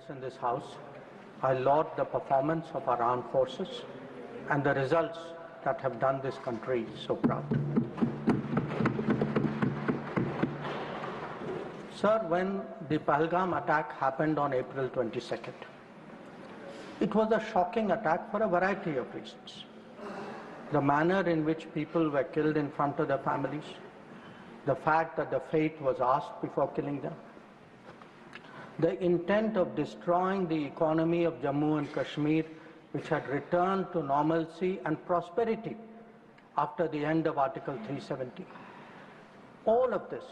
in this House, I laud the performance of our armed forces and the results that have done this country so proud. Sir, when the Pahalgam attack happened on April 22nd, it was a shocking attack for a variety of reasons. The manner in which people were killed in front of their families, the fact that the fate was asked before killing them, the intent of destroying the economy of Jammu and Kashmir, which had returned to normalcy and prosperity after the end of Article 370. All of this,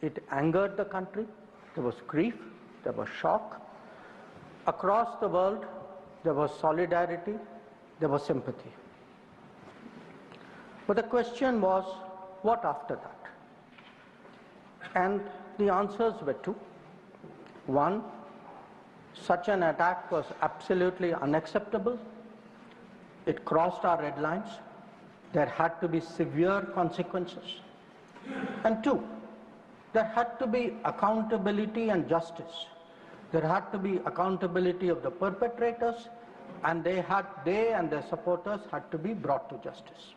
it angered the country. There was grief, there was shock. Across the world, there was solidarity, there was sympathy. But the question was, what after that? And the answers were two. One, such an attack was absolutely unacceptable. It crossed our red lines. There had to be severe consequences. And two, there had to be accountability and justice. There had to be accountability of the perpetrators, and they and their supporters had to be brought to justice.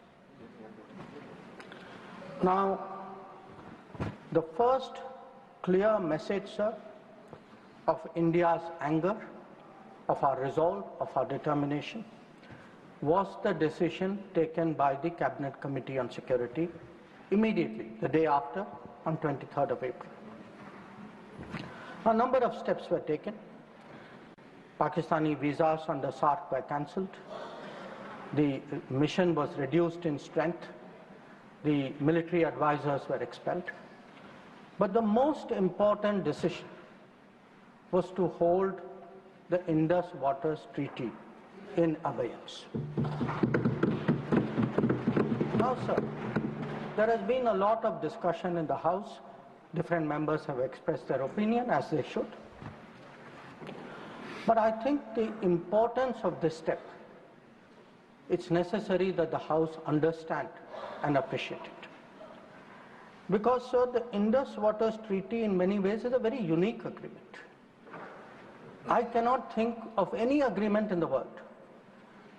Now, the first clear message, sir, of India's anger, of our resolve, of our determination, was the decision taken by the Cabinet Committee on Security immediately, the day after, on 23rd of April. A number of steps were taken. Pakistani visas under SARC were cancelled. The mission was reduced in strength. The military advisors were expelled. But the most important decision was to hold the Indus Water Treaty in abeyance. Now, sir, there has been a lot of discussion in the House. Different members have expressed their opinion, as they should. But I think the importance of this step, it's necessary that the House understand and appreciate it. Because, sir, the Indus Water Treaty in many ways is a very unique agreement. I cannot think of any agreement in the world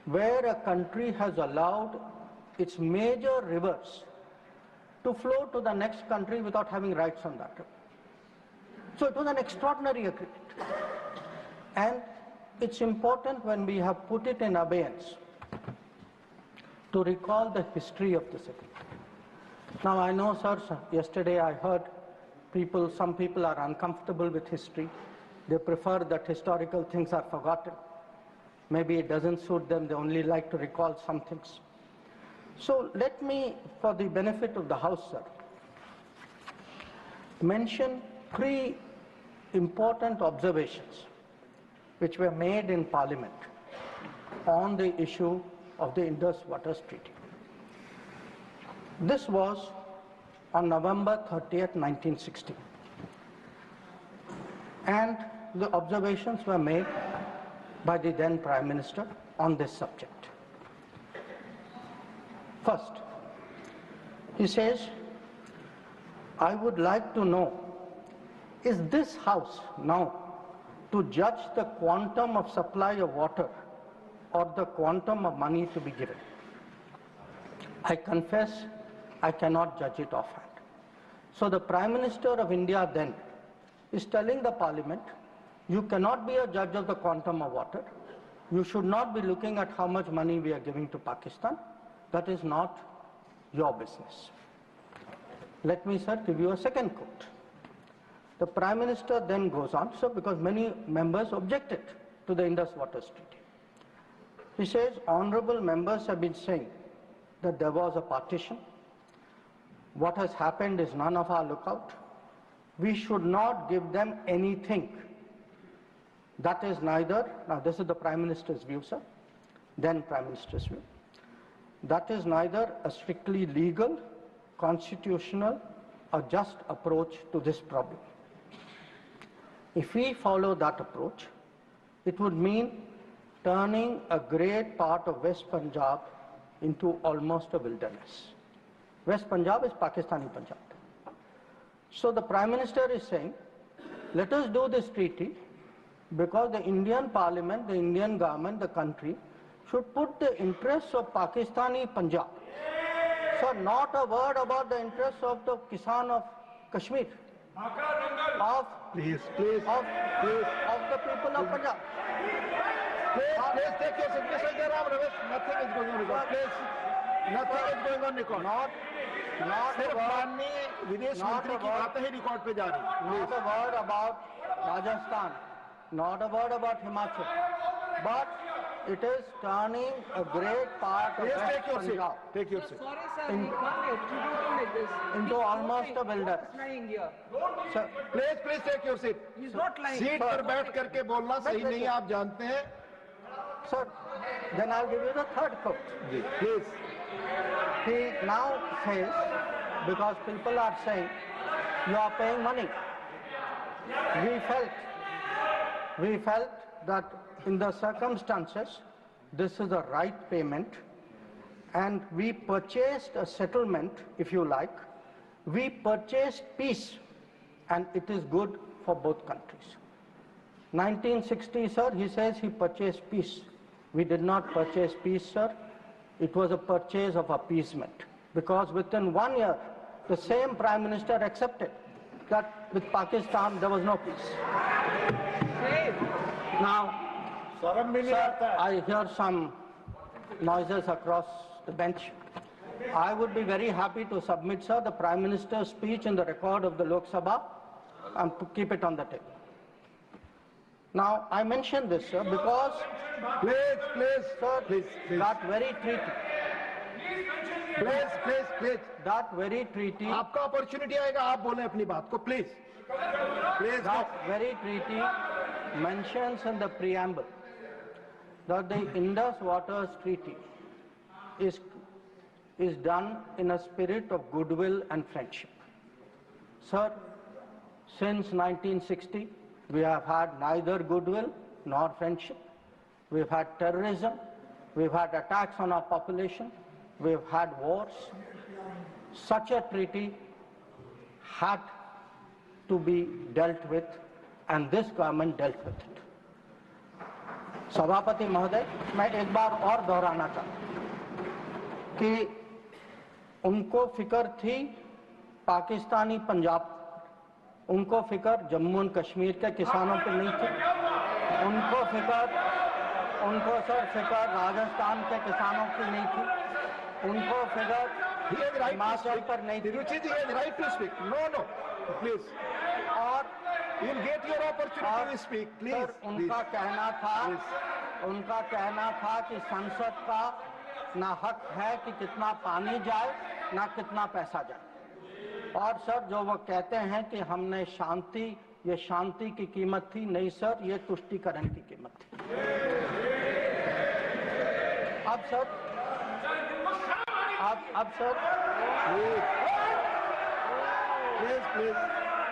where a country has allowed its major rivers to flow to the next country without having rights on that river. So it was an extraordinary agreement. And it's important when we have put it in abeyance to recall the history of this agreement. Now I know, sir, yesterday I heard some people are uncomfortable with history. They prefer that historical things are forgotten. Maybe it doesn't suit them, they only like to recall some things. So let me, for the benefit of the House, sir, mention three important observations which were made in Parliament on the issue of the Indus Water Treaty. This was on November 30th, 1960. And the observations were made by the then Prime Minister on this subject. First, he says, I would like to know, is this House now to judge the quantum of supply of water or the quantum of money to be given? I confess I cannot judge it offhand. So the Prime Minister of India then is telling the Parliament, you cannot be a judge of the quantum of water. You should not be looking at how much money we are giving to Pakistan. That is not your business. Let me, sir, give you a second quote. The Prime Minister then goes on, so because many members objected to the Indus Water Treaty. He says, honorable members have been saying that there was a partition. What has happened is none of our lookout. We should not give them anything. That is neither, now this is the Prime Minister's view, sir, then Prime Minister's view. That is neither a strictly legal, constitutional, or just approach to this problem. If we follow that approach, it would mean turning a great part of West Punjab into almost a wilderness. West Punjab is Pakistani Punjab. So the Prime Minister is saying, let us do this treaty, because the Indian Parliament, the Indian government, the country should put the interests of Pakistani Punjab. So not a word about the interests of the Kisan of Kashmir, of the people of Punjab. Please take your seat. Mr. Jairam Ramesh, nothing is going on record. Please, nothing is going on record. सिर्फ माननीय विदेश मंत्री की बातें ही record पे जा रही हैं. Not a word about Rajasthan, not a word about Himachal, but it is turning a great part of West Punjab. Take your seat. Sorry, sir, we can't execute him like this. Into almost a wilderness. He's lying here. Sir, Please take your seat. He's not lying. Seat पर बैठ करके बोलना सही नहीं है, आप जानते हैं. sir, then I'll give you the third quote. Please. He now says, because people are saying, you are paying money. We felt that in the circumstances, this is the right payment, and we purchased a settlement, if you like. We purchased peace, and it is good for both countries. 1960, sir, he says he purchased peace. We did not purchase peace, sir. It was a purchase of appeasement, because within 1 year, the same Prime Minister accepted that with Pakistan there was no peace. Now, sir, I hear some noises across the bench. I would be very happy to submit, sir, the Prime Minister's speech in the record of the Lok Sabha and keep it on the table. Now, I mention this, sir, because Please. that very treaty, Please. that very treaty, आपका opportunity आएगा, आप बोलें अपनी बात को, please. that very treaty mentions in the preamble that the Indus Water Treaty is done in a spirit of goodwill and friendship. Sir, since 1960, we have had neither goodwill nor friendship. We've had terrorism, we've had attacks on our population, we've had wars. Such a treaty had to be dealt with, and this government dealt with it. सभापति महोदय, मैं एक बार और दोहराना चाहता हूं कि उनको फिक्र थी पाकिस्तानी पंजाब, उनको फिक्र जम्मू एंड कश्मीर के किसानों पर नहीं थी, उनको सर फिक्र राजस्थान के किसानों की नहीं थी, उनको फिक्र हिमाचल पर नहीं थी. Ruchi ji has right to speak. No, please. और You'll get your opportunity to speak. Please. Sir, उनका कहना था कि संसद का ना हक है कि कितना पानी जाए ना कितना पैसा जाए. और सर, जो वो कहते हैं कि हमने ये शांति की कीमत थी, नहीं सर, ये तुष्टीकरण की कीमत थी. अब sir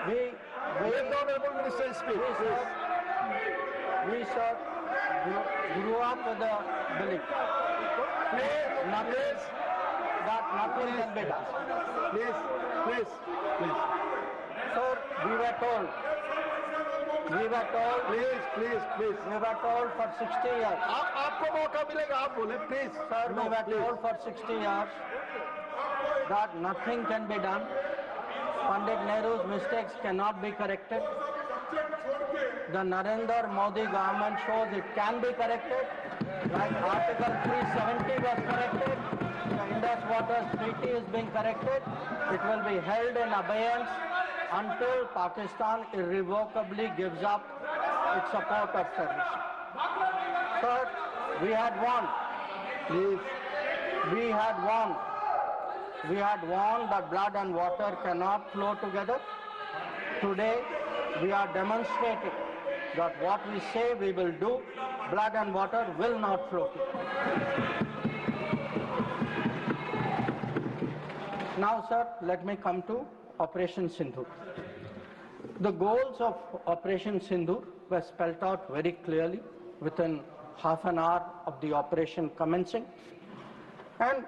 Please. Let the Honorable Minister speak. we sir grew up with the belief that nothing can be done. Please. Sir, we were told for 60 years. आपको मौका मिलेगा, आप बोले, please. Sir, we were told for 60 years that nothing can be done. Pandit Nehru's mistakes cannot be corrected. The Narendra Modi government shows it can be corrected. Like Article 370 was corrected. The Indus Water Treaty is being corrected. It will be held in abeyance until Pakistan irrevocably gives up its support of terrorism. Sir, we had won. We had won that blood and water cannot flow together. Today, we are demonstrating that what we say we will do, blood and water will not flow together. Now, sir, let me come to Operation Sindoor. The goals of Operation Sindoor were spelled out very clearly within half an hour of the operation commencing, and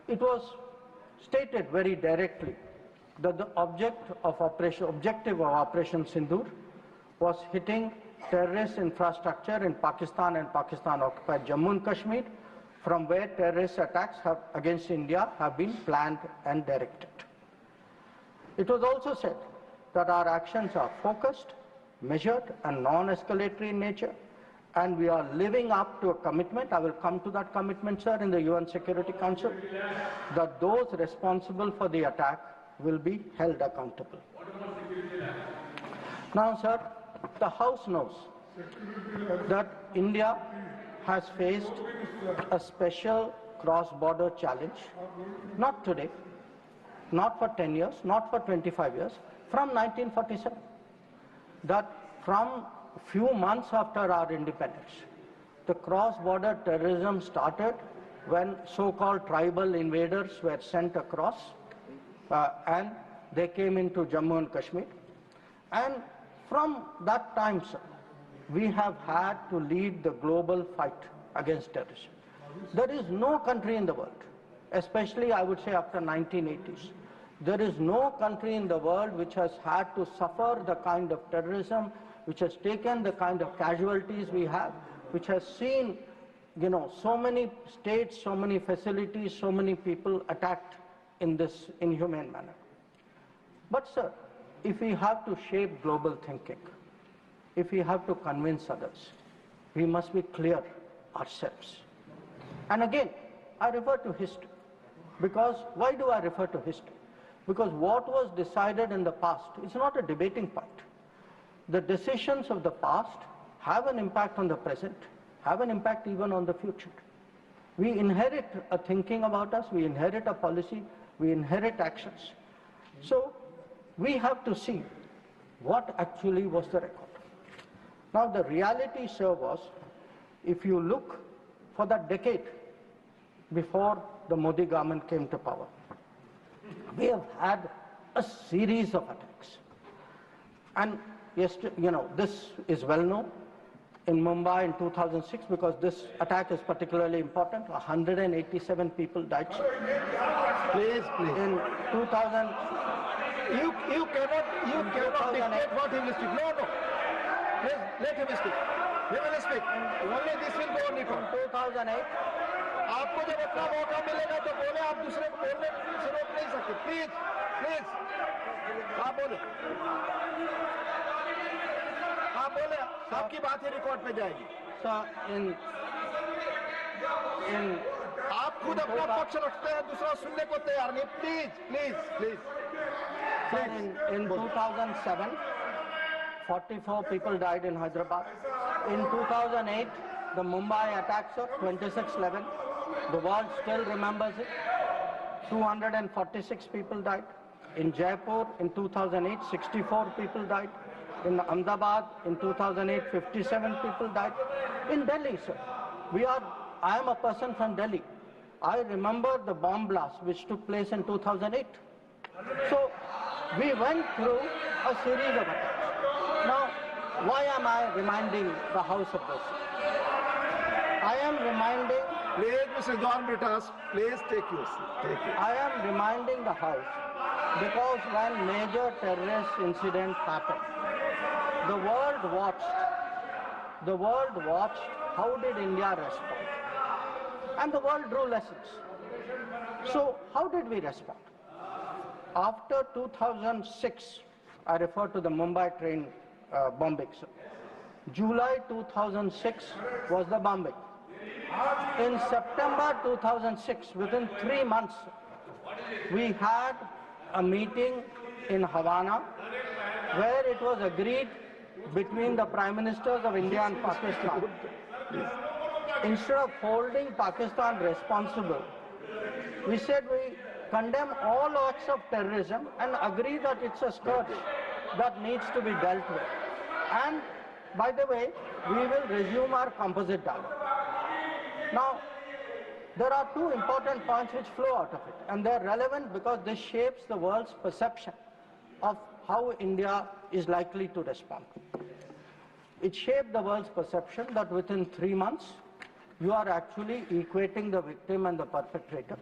it was stated very directly that the objective of Operation Sindoor was hitting terrorist infrastructure in Pakistan and Pakistan-occupied Jammu and Kashmir, from where terrorist attacks against India have been planned and directed. It was also said that our actions are focused, measured, and non-escalatory in nature, and we are living up to a commitment, I will come to that commitment, sir, in the UN Security Council, that those responsible for the attack will be held accountable. Now, sir, the House knows that India has faced a special cross-border challenge, not today, not for 10 years, not for 25 years, from 1947. That from few months after our independence, the cross-border terrorism started when so-called tribal invaders were sent across and they came into Jammu and Kashmir. And from that time, sir, we have had to lead the global fight against terrorism. There is no country in the world, especially I would say after 1980s, there is no country in the world which has had to suffer the kind of terrorism, which has taken the kind of casualties we have, which has seen, so many states, so many facilities, so many people attacked in this inhumane manner. But sir, if we have to shape global thinking, if we have to convince others, we must be clear ourselves. And again, I refer to history. Because, why do I refer to history? Because what was decided in the past is not a debating point. The decisions of the past have an impact on the present, have an impact even on the future. We inherit a thinking about us, we inherit a policy, we inherit actions. So, we have to see what actually was the record. Now, the reality, sir, was, if you look for that decade before the Modi government came to power, we have had a series of attacks. And this is well known. In Mumbai in 2006, because this attack is particularly important, 187 people died. Please. In 2000, You cannot dictate what he will speak. No. Please, let him speak. He will speak. Only this will go on record. 2008, आपको जब अपना मौका मिलेगा तो बोले, आप दूसरे को बोलने से रोक नहीं सकते. प्लीज. आप बोले. आपकी बात ही रिकॉर्ड पे जाएगी. आप खुद अपना पक्ष रखते हैं, दूसरा सुनने को तैयार नहीं. Please. in 2007, 44 people died in Hyderabad. In 2008, the Mumbai attacks of 26/11, the world still remembers it. 246 people died. In Jaipur, in 2008, 64 people died. In Ahmedabad, in 2008, 57 people died. In Delhi, sir, I am a person from Delhi. I remember the bomb blast which took place in 2008. So, we went through a series of attacks. Now, why am I reminding the House of this? I am reminding... Please, Mr. John Britas, please take your seat. I am reminding the House because when major terrorist incident happened, the world watched how did India respond. And the world drew lessons. So, how did we respond? After 2006, I refer to the Mumbai train bombings. July 2006 was the bombing. In September 2006, within 3 months, we had a meeting in Havana where it was agreed between the Prime Ministers of India and Pakistan. Instead of holding Pakistan responsible, we said we condemn all acts of terrorism and agree that it's a scourge that needs to be dealt with. And, by the way, we will resume our composite dialogue. Now, there are two important points which flow out of it, and they're relevant because this shapes the world's perception of how India is likely to respond. It shaped the world's perception that within 3 months, you are actually equating the victim and the perpetrator.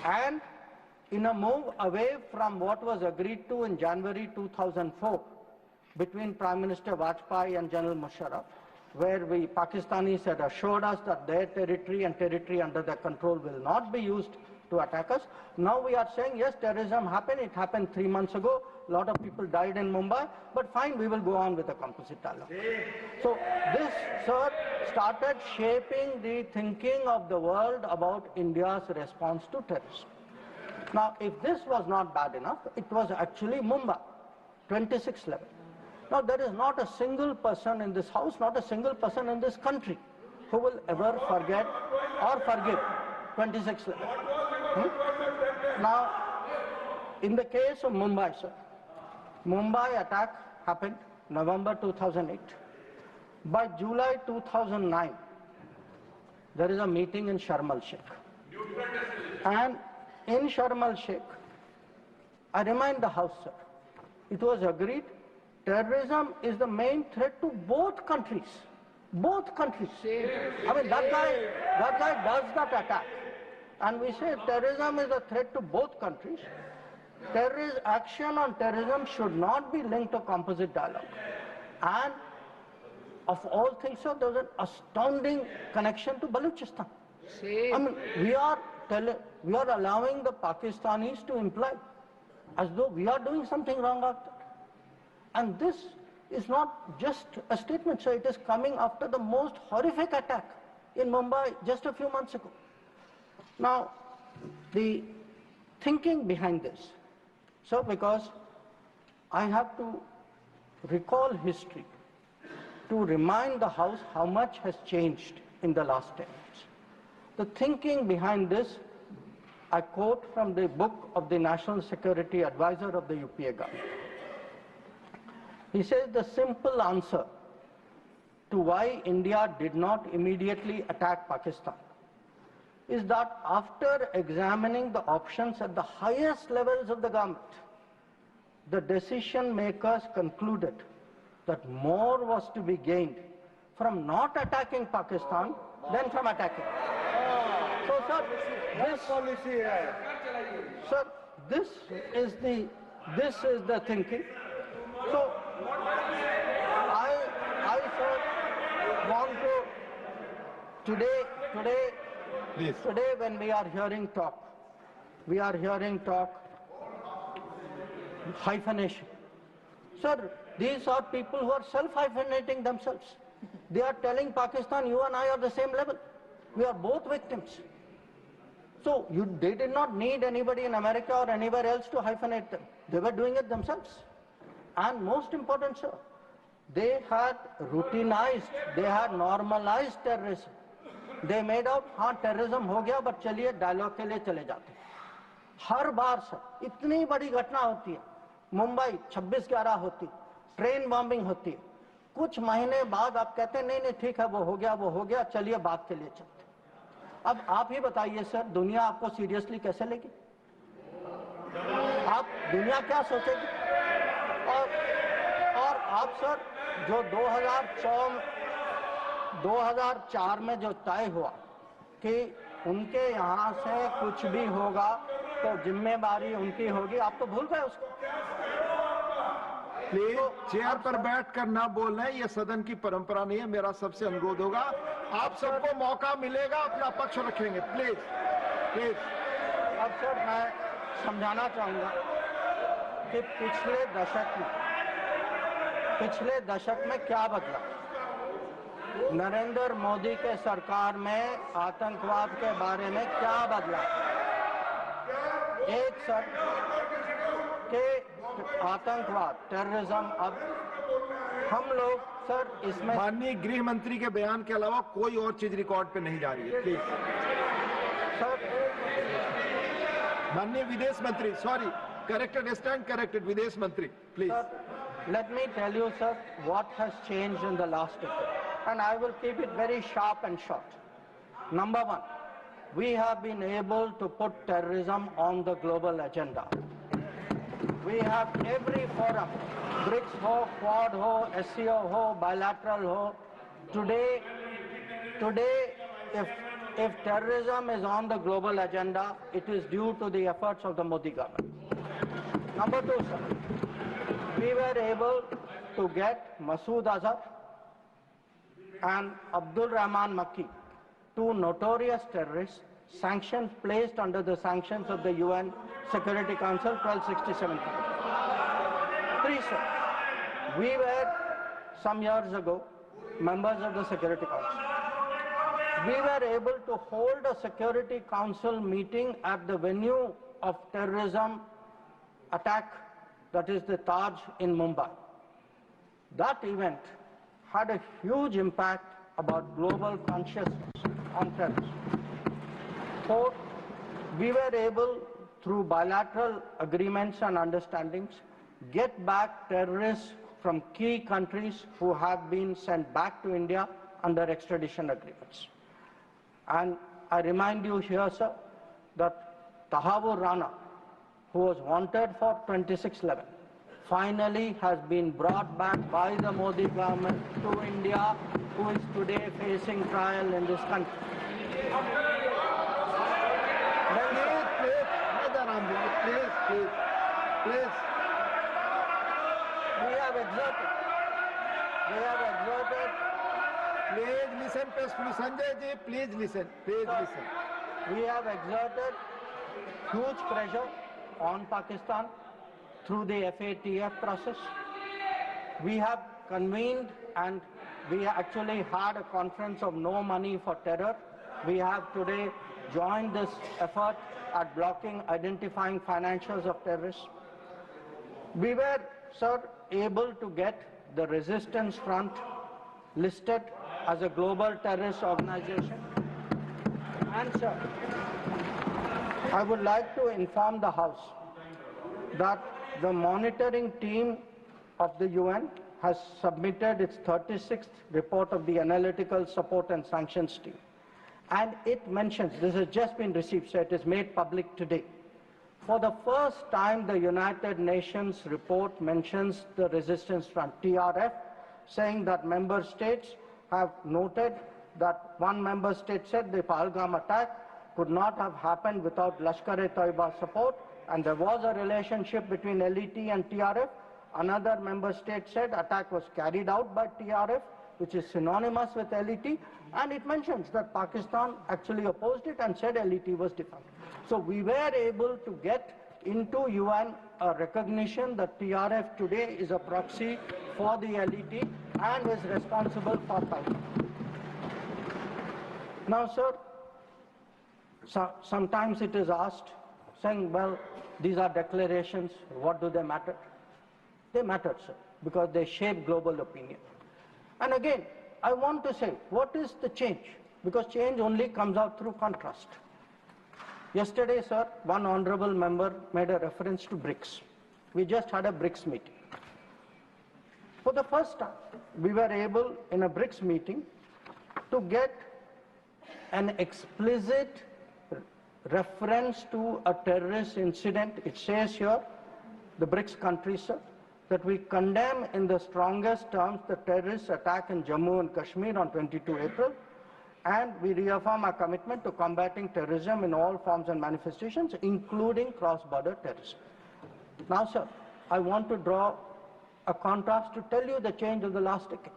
And in a move away from what was agreed to in January 2004, between Prime Minister Vajpayee and General Musharraf, where Pakistanis had assured us that their territory and territory under their control will not be used to attack us. Now we are saying, yes, terrorism happened. It happened 3 months ago. A lot of people died in Mumbai. But fine, we will go on with the composite dialogue. So this, sir, started shaping the thinking of the world about India's response to terrorism. Now, if this was not bad enough, it was actually Mumbai, 26th level. Now, there is not a single person in this house, not a single person in this country who will ever forget or forgive 26th level. Now, in the case of Mumbai, sir, Mumbai attack happened November 2008. By July 2009, there is a meeting in Sharm el-Sheikh. And in Sharm el-Sheikh, I remind the House, sir, it was agreed terrorism is the main threat to both countries. Both countries. I mean, that guy does that attack. And we say terrorism is a threat to both countries. Action on terrorism should not be linked to composite dialogue. And of all things, sir, there was an astounding connection to Balochistan. I mean, we are allowing the Pakistanis to imply as though we are doing something wrong out there. And this is not just a statement, sir. It is coming after the most horrific attack in Mumbai just a few months ago. Now, the thinking behind this, sir, because I have to recall history to remind the House how much has changed in the last 10 years. The thinking behind this, I quote from the book of the National Security Advisor of the UPA government. He says the simple answer to why India did not immediately attack Pakistan is that after examining the options at the highest levels of the government, the decision makers concluded that more was to be gained from not attacking Pakistan than from attacking. So, sir, this is the thinking. So, I sir, want to today when we are hearing talk hyphenation. Sir, these are people who are self-hyphenating themselves. They are telling Pakistan, you and I are the same level. We are both victims. So they did not need anybody in America or anywhere else to hyphenate them. They were doing it themselves. And most important, sir, they had routinized, they had normalized terrorism. They made out, हाँ terrorism हो गया, but चलिए dialogue के लिए चले जाते हैं. हर बार sir इतनी बड़ी घटना होती है, मुंबई 26/11 होती, ट्रेन बॉम्बिंग होती है, कुछ महीने बाद आप कहते हैं नहीं ठीक है वो हो गया, चलिए बात के लिए चलते. अब आप ही बताइए सर, दुनिया आपको सीरियसली कैसे लेगी? आप दुनिया क्या सोचेगी? और आप सर जो 2004 में जो तय हुआ कि उनके यहाँ से कुछ भी होगा तो जिम्मेदारी उनकी होगी, आप तो भूल गए उसको. प्लीज चेयर पर बैठकर ना बोलना, ये सदन की परंपरा नहीं है. मेरा सबसे अनुरोध होगा, आप सबको मौका मिलेगा, अपना पक्ष रखेंगे. प्लीज. अब सर मैं समझाना चाहूंगा कि पिछले दशक में क्या बदला. नरेंद्र मोदी के सरकार में आतंकवाद के बारे में क्या बदला? एक सर के आतंकवाद, टेररिज्म, अब हम लोग सर इसमें माननीय गृह मंत्री के बयान के अलावा कोई और चीज रिकॉर्ड पे नहीं जा रही है. Please sir. माननीय विदेश मंत्री, सॉरी, करेक्टेड, स्टैंड करेक्टेड, विदेश मंत्री, please. Let me tell you, sir, what has changed in the last decade. And I will keep it very sharp and short. Number one, we have been able to put terrorism on the global agenda. We have every forum, BRICS ho, Quad ho, SCO ho, bilateral ho. Today, if terrorism is on the global agenda, it is due to the efforts of the Modi government. Number two, sir, we were able to get Masood Azhar and Abdul Rahman Makki, two notorious terrorists, sanctions placed under the sanctions of the UN Security Council 1267. 3, sir. We were, some years ago, members of the Security Council. We were able to hold a Security Council meeting at the venue of terrorism attack, that is the Taj in Mumbai. That event had a huge impact about global consciousness on terrorism. 4, we were able, through bilateral agreements and understandings, get back terrorists from key countries who have been sent back to India under extradition agreements. And I remind you here, sir, that Tahavur Rana, who was wanted for 2611, finally has been brought back by the Modi government to India, who is today facing trial in this country. Please. We have exerted. Please listen, Sanjay ji, please listen. We have exerted huge pressure on Pakistan through the FATF process. We have convened and we actually had a conference of no money for terror. We have today joined this effort at blocking, identifying financials of terrorists. We were, sir, able to get the Resistance Front listed as a global terrorist organization. And, sir, I would like to inform the House that the monitoring team of the UN has submitted its 36th report of the Analytical Support and Sanctions Team. And it mentions, this has just been received, so it is made public today. For the first time, the United Nations report mentions the Resistance Front, TRF, saying that member states have noted that one member state said the Pahalgam attack could not have happened without Lashkar-e-Taiba support, and there was a relationship between LET and TRF. Another member state said attack was carried out by TRF, which is synonymous with LET, and it mentions that Pakistan actually opposed it and said LET was defunct. So we were able to get into UN a recognition that TRF today is a proxy for the LET and is responsible for Pahalgam. Now, sir, sometimes it is asked, saying, well, these are declarations, what do they matter? They matter, sir, because they shape global opinion. And again, I want to say, what is the change? Because change only comes out through contrast. Yesterday, sir, one honorable member made a reference to BRICS. We just had a BRICS meeting. For the first time, we were able, in a BRICS meeting, to get an explicit reference to a terrorist incident. It says here, the BRICS countries, sir, that we condemn in the strongest terms the terrorist attack in Jammu and Kashmir on 22 April, and we reaffirm our commitment to combating terrorism in all forms and manifestations, including cross-border terrorism. Now, sir, I want to draw a contrast to tell you the change of the last decade.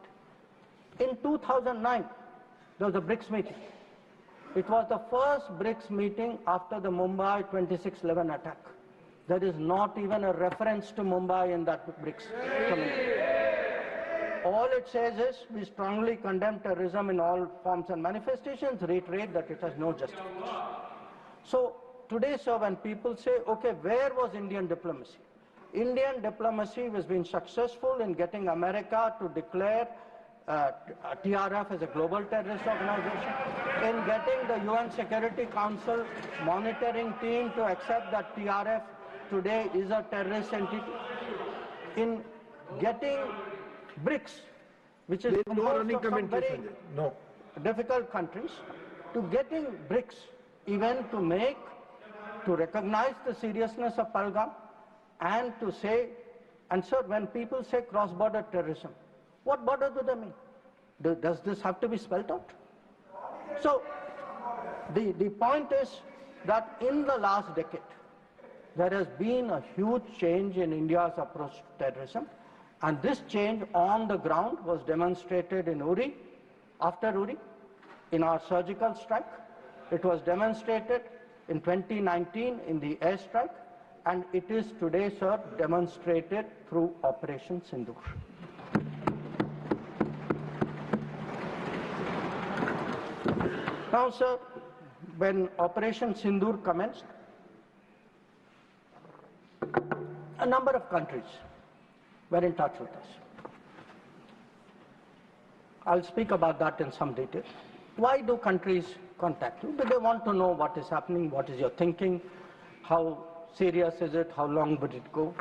In 2009, there was a BRICS meeting. It was the first BRICS meeting after the Mumbai 2611 attack. There is not even a reference to Mumbai in that BRICS community. All it says is, we strongly condemn terrorism in all forms and manifestations, reiterate that it has no justification. So today, sir, when people say, okay, where was Indian diplomacy? Indian diplomacy has been successful in getting America to declare TRF as a global terrorist organization, in getting the UN Security Council monitoring team to accept that TRF today is a terrorist entity, in getting BRICS, which is composed of some very difficult countries, to getting BRICS even to recognize the seriousness of Pahalgam and to say, and sir, when people say cross-border terrorism, what border do they mean? Does this have to be spelled out? So the point is that in the last decade, there has been a huge change in India's approach to terrorism, And this change on the ground was demonstrated in Uri, after Uri, in our surgical strike. It was demonstrated in 2019 in the airstrike, and it is today, sir, demonstrated through Operation Sindoor. Now, sir, when Operation Sindoor commenced, a number of countries were in touch with us. I'll speak about that in some detail. Why do countries contact you? Because they want to know what is happening, what is your thinking, how serious is it, how long would it go?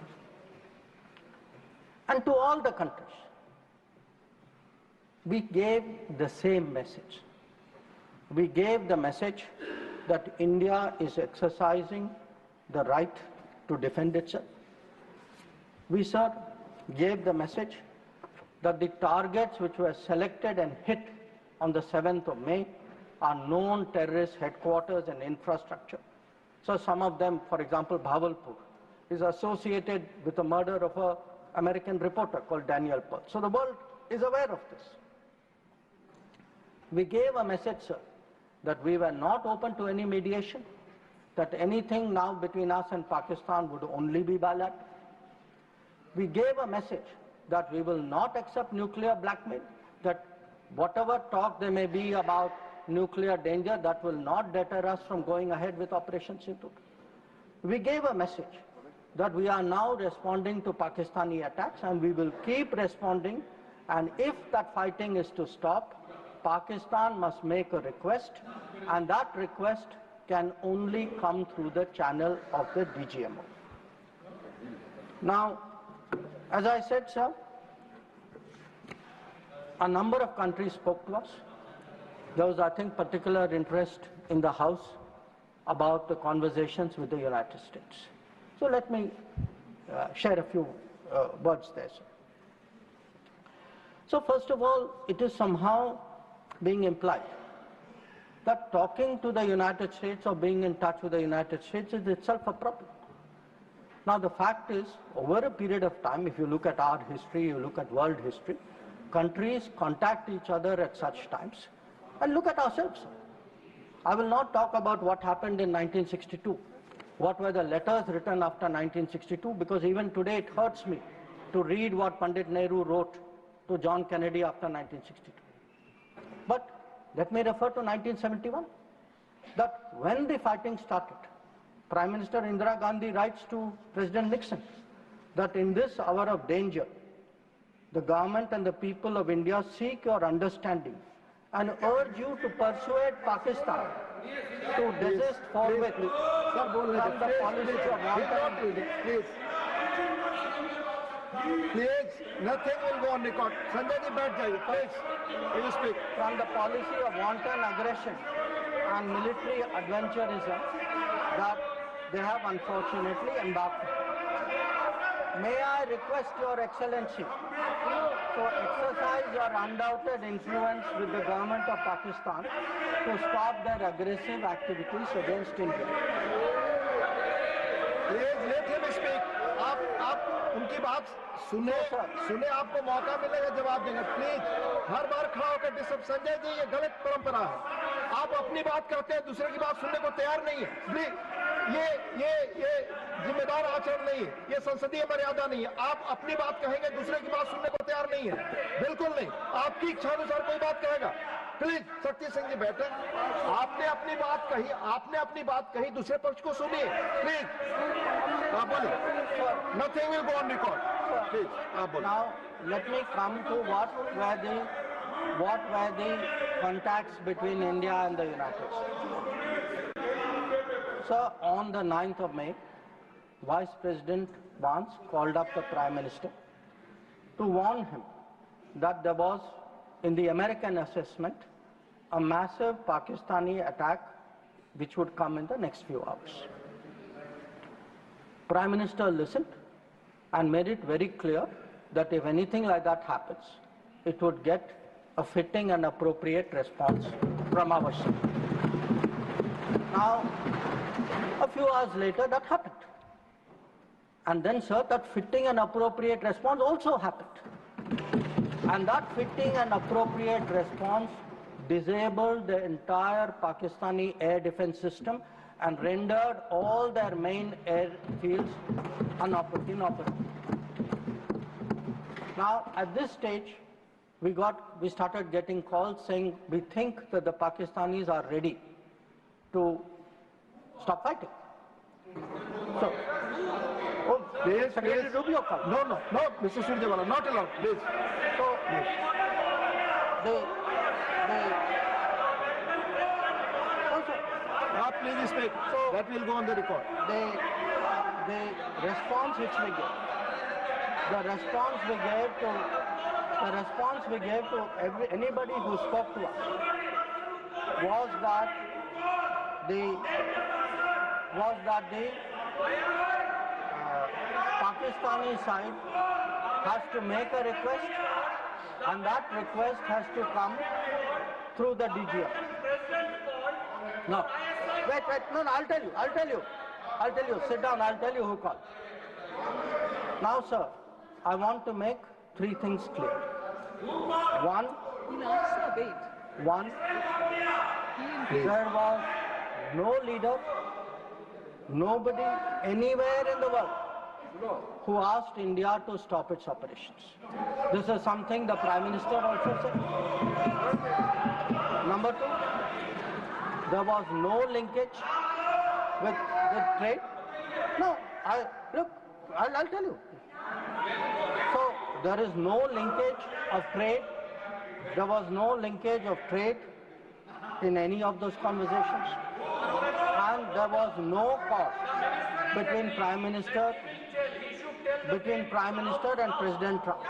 And to all the countries, we gave the same message. We gave the message that India is exercising the right to defend itself. We, sir, gave the message that the targets which were selected and hit on the 7th of May are known terrorist headquarters and infrastructure. So some of them, for example, Bhavalpur, is associated with the murder of an American reporter called Daniel Pearl. So the world is aware of this. We gave a message, sir, that we were not open to any mediation, that anything now between us and Pakistan would only be bilateral. We gave a message that we will not accept nuclear blackmail, that whatever talk there may be about nuclear danger, that will not deter us from going ahead with Operation Sindoor. We gave a message that we are now responding to Pakistani attacks and we will keep responding, and if that fighting is to stop, Pakistan must make a request, and that request can only come through the channel of the DGMO. Now, as I said, sir, a number of countries spoke to us. There was, I think, particular interest in the House about the conversations with the United States. So let me share a few words there, sir. So first of all, it is somehow being implied that talking to the United States or being in touch with the United States is itself a problem. Now the fact is, over a period of time, if you look at our history, you look at world history, countries contact each other at such times. And look at ourselves. I will not talk about what happened in 1962. What were the letters written after 1962, because even today it hurts me to read what Pandit Nehru wrote to John Kennedy after 1962. But let me refer to 1971, that when the fighting started, Prime Minister Indira Gandhi writes to President Nixon that in this hour of danger, the government and the people of India seek your understanding and urge you to persuade Pakistan to desist forthwith from the policy of wanton. Please, nothing will go on record. Sanjay ji, baith jaiye, please. You speak. From the policy of wanton aggression and military adventurism that they have unfortunately embarked on. May I request Your Excellency to exercise your undoubted influence with the government of Pakistan to stop their aggressive activities against India. Please let him speak. आप उनकी बात सुने आपको मौका मिलेगा जवाब देने. Please हर बार खड़ा होकर डिस्टर्ब. संजय जी, ये गलत परंपरा है. आप अपनी बात करते हैं, दूसरे की बात सुनने को तैयार नहीं है. प्लीज ये जिम्मेदार आचरण नहीं है, ये संसदीय मर्यादा नहीं है. आप अपनी बात कहेंगे, दूसरे की बात सुनने को तैयार नहीं है. बिल्कुल नहीं. आपकी इच्छा अनुसार कोई बात कहेगा. प्लीज शक्ति सिंह जी बैठे. आपने अपनी बात कही, दूसरे पक्ष को सुनिए. प्लीज आप बोलिए. Nothing will go on record. Please, आप बोलिए. Now let me come to what were the contacts between India and the United States. So on the 9th of May, Vice President Vance called up the Prime Minister to warn him that there was, in the American assessment, a massive Pakistani attack which would come in the next few hours. Prime Minister listened and made it very clear that if anything like that happens, it would get a fitting and appropriate response from our side. Now, a few hours later, that happened. And then, sir, that fitting and appropriate response also happened. And that fitting and appropriate response disabled the entire Pakistani air defense system and rendered all their main airfields inoperable. Now, at this stage, we started getting calls saying we think that the Pakistanis are ready to stop fighting. So, Please, Secretary Rubio called. No, Mr. Surjewala, not allowed, please. So, Please speak. So that will go on the record. The response which we gave, the response we gave to anybody who spoke to us was that the Pakistani side has to make a request, and that request has to come through the DGMO. No. Wait, no, I'll tell you. Sit down, I'll tell you who called. Now, sir, I want to make three things clear. One, there was no leader, nobody anywhere in the world who asked India to stop its operations. This is something the Prime Minister also said. Number two, there was no linkage with trade. No, I'll tell you. So there is no linkage of trade. There was no linkage of trade in any of those conversations. And there was no cause between Prime Minister and President Trump.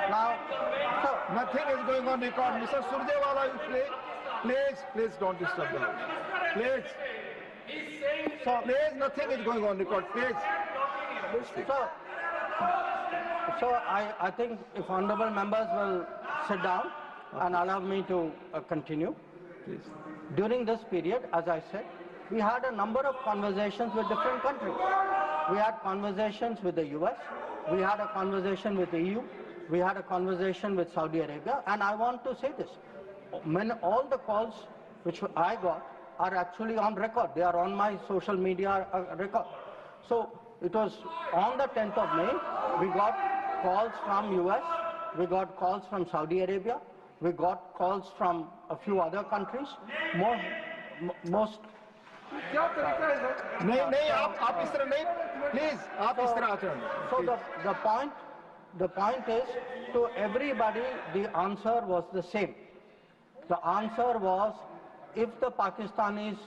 Now, so nothing is going on record. Mr. Surjewala, please don't disturb the house. Please. So, please, nothing is going on record. Please. So I think if honorable members will sit down and allow me to continue. Please. During this period, as I said, we had a number of conversations with different countries. We had conversations with the US, we had a conversation with the EU, we had a conversation with Saudi Arabia, and I want to say this. All the calls which I got are actually on record. They are on my social media record. So it was on the 10th of May, we got calls from US, we got calls from Saudi Arabia, we got calls from a few other countries. Most नहीं आप इस तरह नहीं please आप इस तरह आचरण So the point is, to everybody the answer was the same. The answer was, if the Pakistanis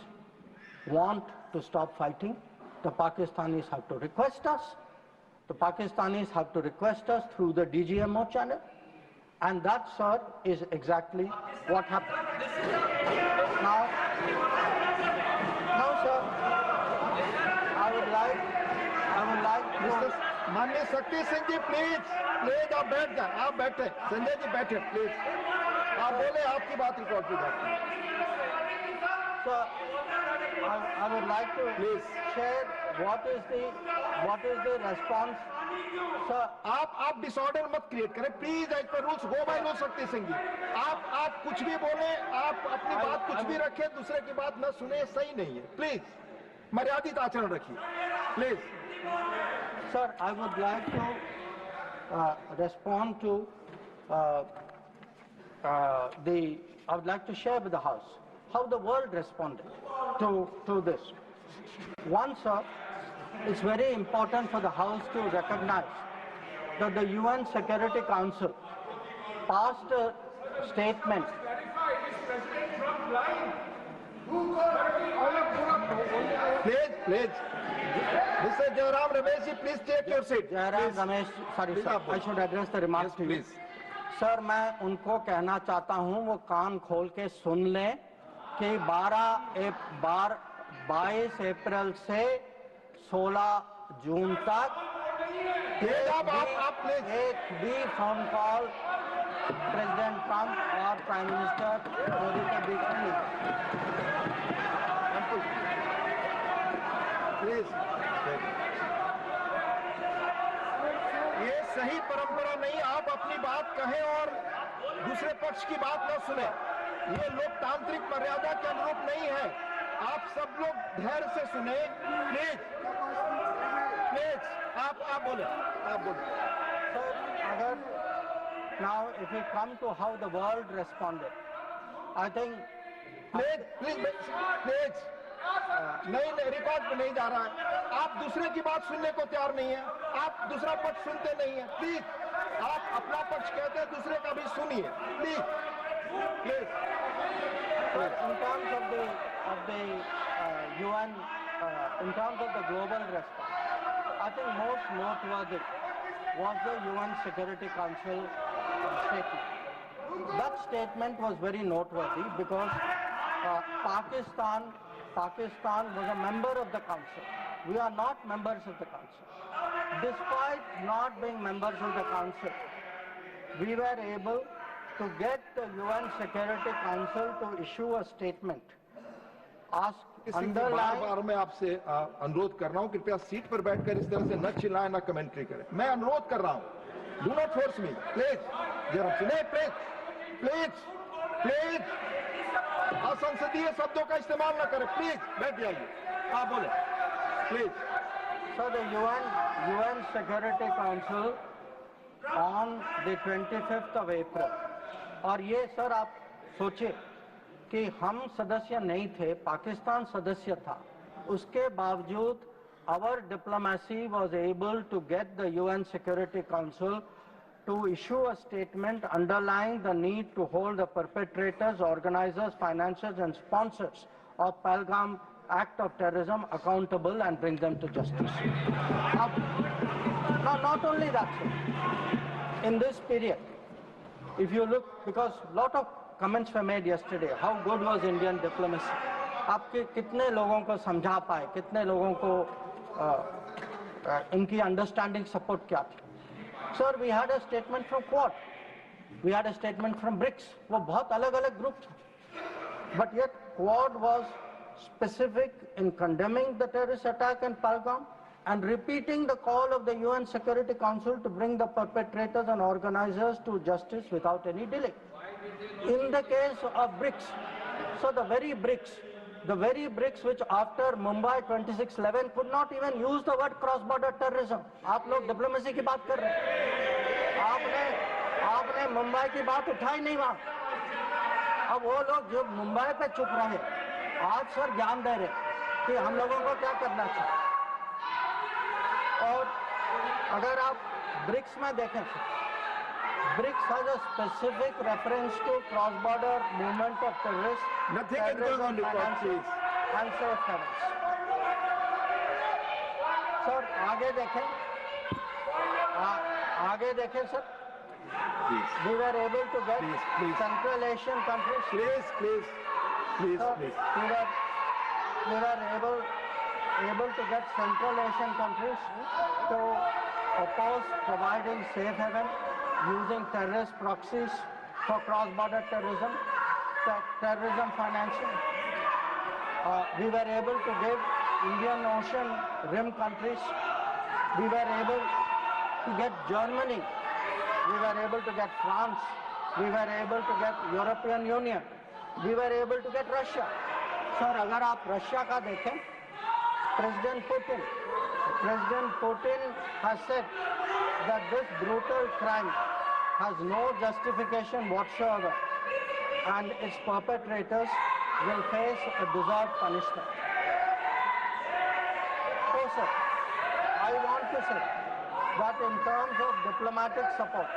want to stop fighting, the Pakistanis have to request us. The Pakistanis have to request us through the DGMO channel. And that, sir, is exactly what happened. Now, sir, I would like Mr. माननीय शक्ति सिंह जी please आप बैठ जाए आप बैठे संजय जी बैठे please आप बोले आपकी बात रिकॉर्ड पे जाती है Sir, I would like to share what is the response. Sir, आप डिसऑर्डर मत क्रिएट करें please as per rules go by rules Shakti Singh जी आप कुछ भी बोले आप अपनी बात कुछ भी रखें दूसरे की बात न सुने सही नहीं है प्लीज मर्यादित आचरण रखिए please Sir, I would like to respond to I would like to share with the House how the world responded to this. One, sir, it's very important for the House to recognize that the UN Security Council passed a statement. Please. Mr. Jairam Ramesh ji, please take your seat. Jairam Ramesh, sorry sir, I should address the remarks to you. Sir मैं उनको कहना चाहता हूं वो कान खोल के सुन लें कि 22 अप्रैल से 16 जून तक एक भी फोन कॉल प्रेसिडेंट ट्रंप और प्राइम मिनिस्टर मोदी के बीच में नहीं। Please. सही परंपरा नहीं। आप अपनी बात कहें और दूसरे पक्ष की बात न सुने, ये लोकतांत्रिक मर्यादा के अनुरूप नहीं है। आप सब लोग धैर्य से सुने, प्लीज प्लीज। आप बोले, आप बोले। Sir, now if we come to how the world responded, I think please नहीं, रिकॉर्ड पे नहीं जा रहा है। आप दूसरे की बात सुनने को तैयार नहीं है, आप दूसरा पक्ष सुनते नहीं है। प्लीज, आप अपना पक्ष कहते हैं, दूसरे का भी सुनिए, please please. in terms of the UN, in terms of the global response, I think most noteworthy was the UN Security Council statement. That statement was very noteworthy because Pakistan was a member of the Council. We are not members of the Council. Despite not being members of the Council, we were able to get the UN Security Council to issue a statement. बार मैं आपसे अनुरोध कर रहा हूं, कृपया seat पर बैठकर इस तरह से न चिल्लाएं, न कमेंट्री करें। मैं अनुरोध कर रहा हूं, do not force me, please. जरा सुने, प्लीज प्लीज प्लीज। असंसदीय शब्दों का इस्तेमाल न करें, प्लीज बैठ जाइए। आप बोले, please. So the UN Security Council on the 25th of April, और ये सर आप सोचिए कि हम सदस्य नहीं थे, पाकिस्तान सदस्य था, उसके बावजूद our diplomacy was able to get the UN Security Council to issue a statement underlying the need to hold the perpetrators, organizers, financiers and sponsors of Pahalgam act of terrorism accountable and bring them to justice. Now, not only that, sir, in this period, if you look, because a lot of comments were made yesterday, how good was Indian diplomacy? आपके कितने लोगों को समझा पाए, कितने लोगों को इनकी अंडरस्टैंडिंग सपोर्ट क्या थी? Sir, we had a statement from Quad, we had a statement from BRICS, वो बहुत अलग-अलग ग्रुप थे, but yet Quad was specific in condemning the terrorist attack in Pahalgam and repeating the call of the UN Security Council to bring the perpetrators and organizers to justice without any delay. In the case of BRICS, so the very BRICS which after Mumbai 26/11 could not even use the word cross-border terrorism. आप लोग diplomacy की बात कर रहे हैं, आपने मुंबई की बात उठाई नहीं वहाँ। अब वो लोग जो मुंबई पे चुप रहे, आज सर ज्ञान दे रहे कि हम लोगों को क्या करना चाहिए। और अगर आप ब्रिक्स में देखें, BRICS has a specific reference to cross-border movement of terrorists, nothing is going on record, please, and safe havens. Sir, आगे देखें sir, we were able to get Central Asian countries. Please. Sir, we were able to get Central Asian countries to oppose providing safe haven using terrorist proxies for cross-border terrorism, terrorism financing. We were able to give Indian Ocean rim countries. We were able to get Germany. We were able to get France. We were able to get European Union. We were able to get Russia. Sir, अगर आप Russia का देखें, President Putin has said that this brutal crime has no justification whatsoever and its perpetrators will face a deserved punishment. So sir, I want to say that in terms of diplomatic support,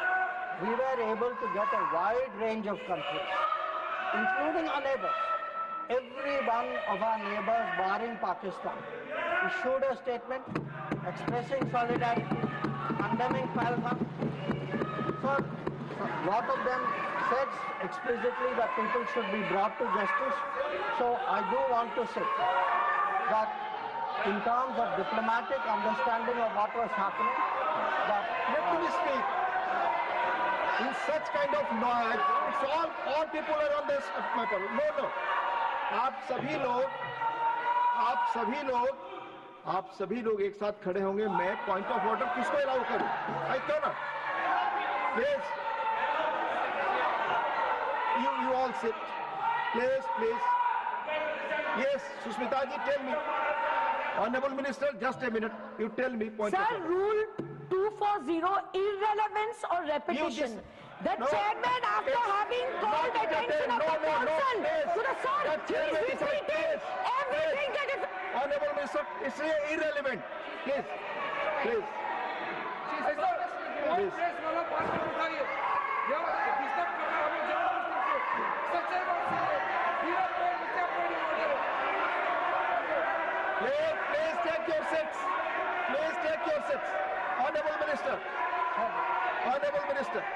we were able to get a wide range of countries, including our neighbors. Every one of our neighbors, barring Pakistan, issued a statement expressing solidarity, condemning Pahalgam. So, a lot of them said explicitly that people should be brought to justice. So, I do want to say that in terms of diplomatic understanding of what was happening, that let me speak. In such kind of noise, it's all people are on this matter. No. आप सभी लोग आप सभी लोग एक साथ खड़े होंगे, मैं पॉइंट ऑफ ऑर्डर किसको अलाउ करूं? आई क्यों ना? Please, you all sit. Please. Yes, Sushmita ji, tell me. Honorable Minister, just a minute. You tell me point of Sir, order. Rule 240, irrelevance or repetition. The chairman, after having called attention of the council to the sir, he is repeating everything that is... Honorable Minister, it's irrelevant. Please. Please take your seats. Honorable Minister.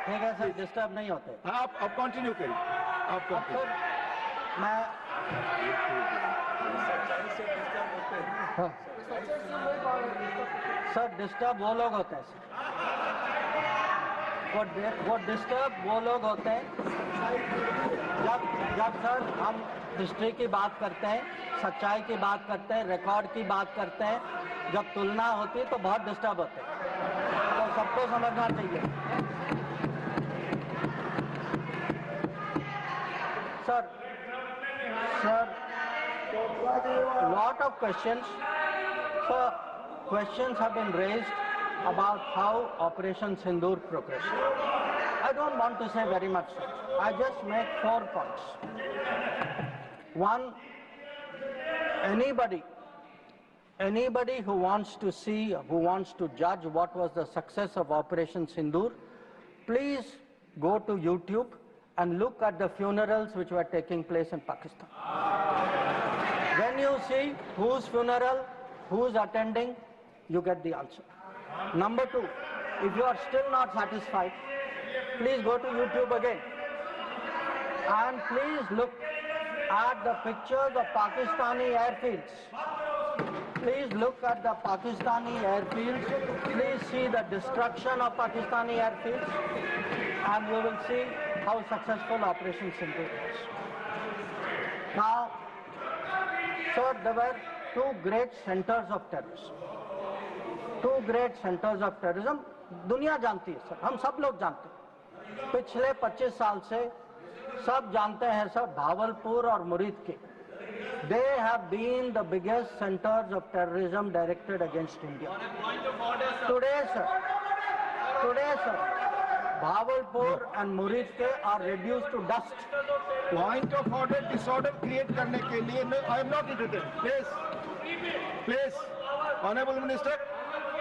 ठीक है sir, disturb नहीं होते। आप अब continue करिए। आप continue. मैं sir disturb वो लोग होते हैं सर, वो डिस्टर्ब वो लोग होते हैं जब सर हम हिस्ट्री की बात करते हैं, सच्चाई की बात करते हैं, रिकॉर्ड की बात करते हैं, जब तुलना होती है तो बहुत डिस्टर्ब होते हैं, तो सबको समझना चाहिए। Sir lot of questions. So questions have been raised about how Operation Sindoor progressed. I don't want to say very much, sir. I just make 4 points. One, anybody who wants to see, who wants to judge what was the success of Operation Sindoor, please go to YouTube and look at the funerals which were taking place in Pakistan. When you see whose funeral, who's attending, you get the answer. Number 2, if you are still not satisfied, please go to YouTube again and please look at the pictures of Pakistani airfields. Please look at the Pakistani airfields. Please see the destruction of Pakistani airfields, and you will see how successful Operation Sindoor was. Now, sir, there were 2 great centers of terrorism. 2 great centers of terrorism. दुनिया जानती है sir, हम सब लोग जानते हैं। पिछले 25 साल से सब जानते हैं सर, भावलपुर और मुरीद के, they have been the biggest centers of terrorism directed against India. Today, sir, Bahawalpur and Murid are reduced to dust. Point of order, disorder create करने के लिए, no, I am not entertained. Please, Honorable Minister,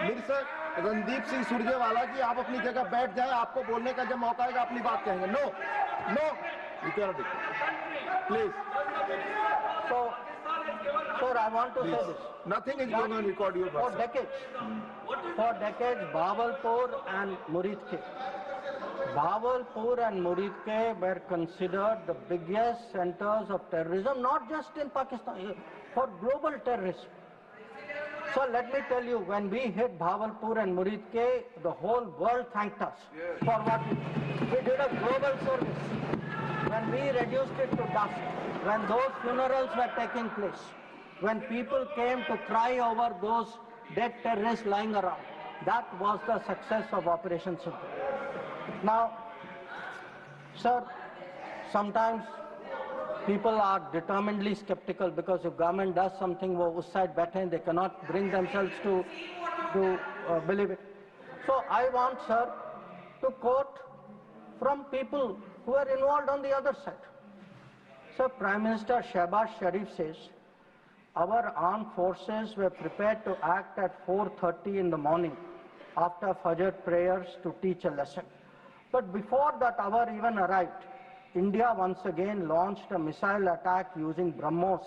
Mirza Randeep Singh Surjewala जी, आप अपनी जगह बैठ जाएं, आपको बोलने का जब मौका आएगा अपनी बात कहेंगे. No, you cannot do it. Please. So, sir, I want to say this. Nothing is going on record your For decades, Bahawalpur and Murid were considered the biggest centers of terrorism, not just in Pakistan, for global terrorism. So let me tell you, when we hit Bahawalpur and Murid, the whole world thanked us for what we did. We did a global service. When we reduced it to dust, when those funerals were taking place, when people came to cry over those dead terrorists lying around, that was the success of Operation Sindoor. Now, sir, sometimes people are determinedly skeptical because if government does something, wo us side baithe, they cannot bring themselves to believe it. So I want, sir, to quote from people who are involved on the other side. So Prime Minister Shehbaz Sharif says, our armed forces were prepared to act at 4:30 in the morning after Fajr prayers to teach a lesson. But before that hour even arrived, India once again launched a missile attack using BrahMos,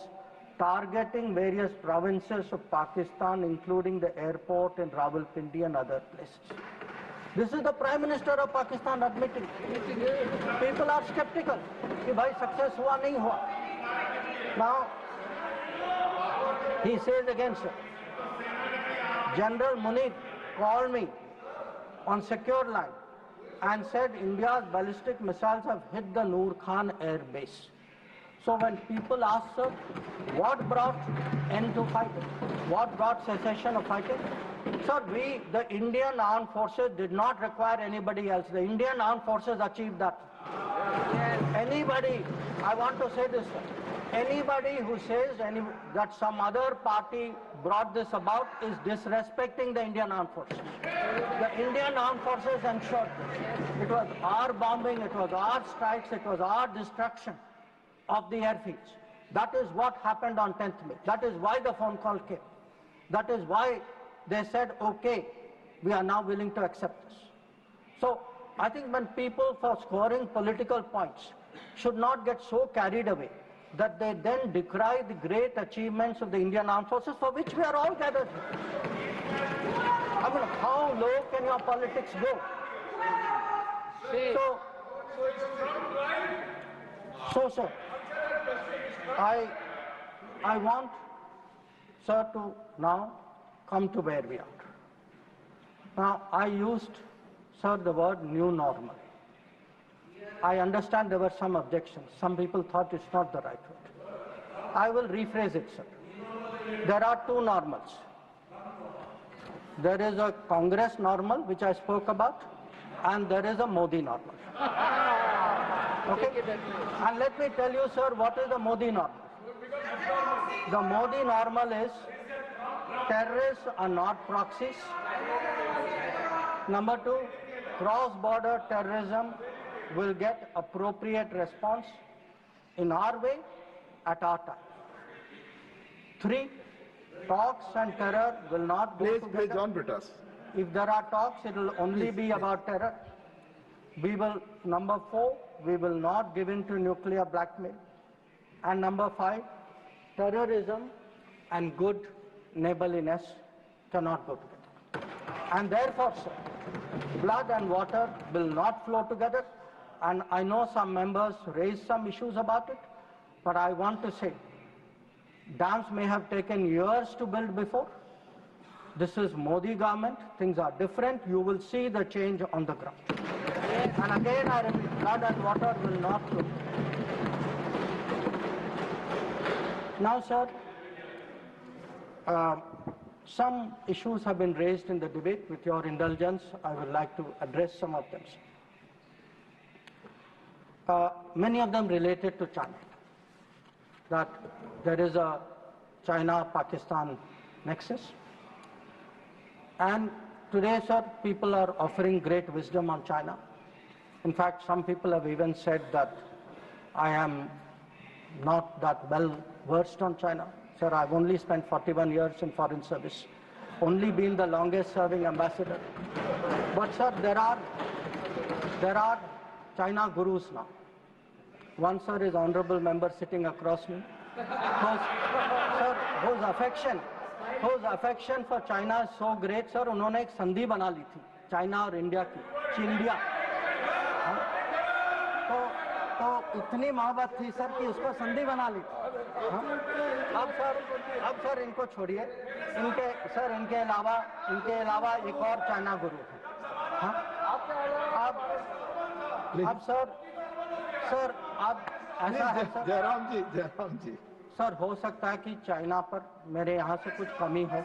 targeting various provinces of Pakistan, including the airport in Rawalpindi and other places. This is the Prime Minister of Pakistan admitting. People are skeptical. Ki bhai success hua nahi hua. Now, he says again, sir, General Munir called me on secure line and said India's ballistic missiles have hit the Noor Khan air base. So when people ask, sir, what brought end to fighting? What brought cessation of fighting? Sir, the Indian Armed Forces did not require anybody else. The Indian Armed Forces achieved that. Anybody, I want to say this, sir. Anybody who says that some other party brought this about is disrespecting the Indian Armed Forces. The Indian Armed Forces ensured this. It was our bombing, it was our strikes, it was our destruction of the airfields. That is what happened on 10th May. That is why the phone call came. That is why they said, okay, we are now willing to accept this. So I think when people, for scoring political points, should not get so carried away that they then decry the great achievements of the Indian Armed Forces, for which we are all gathered here. I mean, how low can your politics go? So, sir, I want, sir, to now come to where we are. Now, I used, sir, the word new normal. I understand there were some objections. Some people thought it's not the right word. I will rephrase it, sir. There are two normals. There is a Congress normal, which I spoke about, and there is a Modi normal. Okay? And let me tell you, sir, what is the Modi normal? The Modi normal is terrorists are not proxies. Number two, cross-border terrorism will get appropriate response in our way at our time. Three, talks and terror will not go together. Please, John Britas. If there are talks, it will only be about terror. We will, number four, we will not give in to nuclear blackmail. And number five, terrorism and good neighborliness cannot go together. And therefore, sir, blood and water will not flow together. And I know some members raised some issues about it, but I want to say, dams may have taken years to build before. This is Modi government, things are different, you will see the change on the ground. And again I repeat, blood and water will not flow. Now, sir, some issues have been raised in the debate. With your indulgence, I would like to address some of them. Many of them related to China. That there is a China-Pakistan nexus. And today, sir, people are offering great wisdom on China. In fact, some people have even said that I am not that well versed on China. Sir, I've only spent 41 years in foreign service, only been the longest serving ambassador. But sir, there are China gurus now. One, sir, is honorable member sitting across me, whose affection for China is so great, sir, उन्होंने एक संधि बना ली थी, China और India की, Chindia. तो इतनी मोहब्बत थी, सर, कि उसको संधि बना ली थी. अब सर इनको छोड़िए, इनके अलावा एक और चाइना गुरु है. अब सर अब ऐसा है सर, जयराम जी सर, हो सकता है कि चाइना पर मेरे यहाँ से कुछ कमी हो,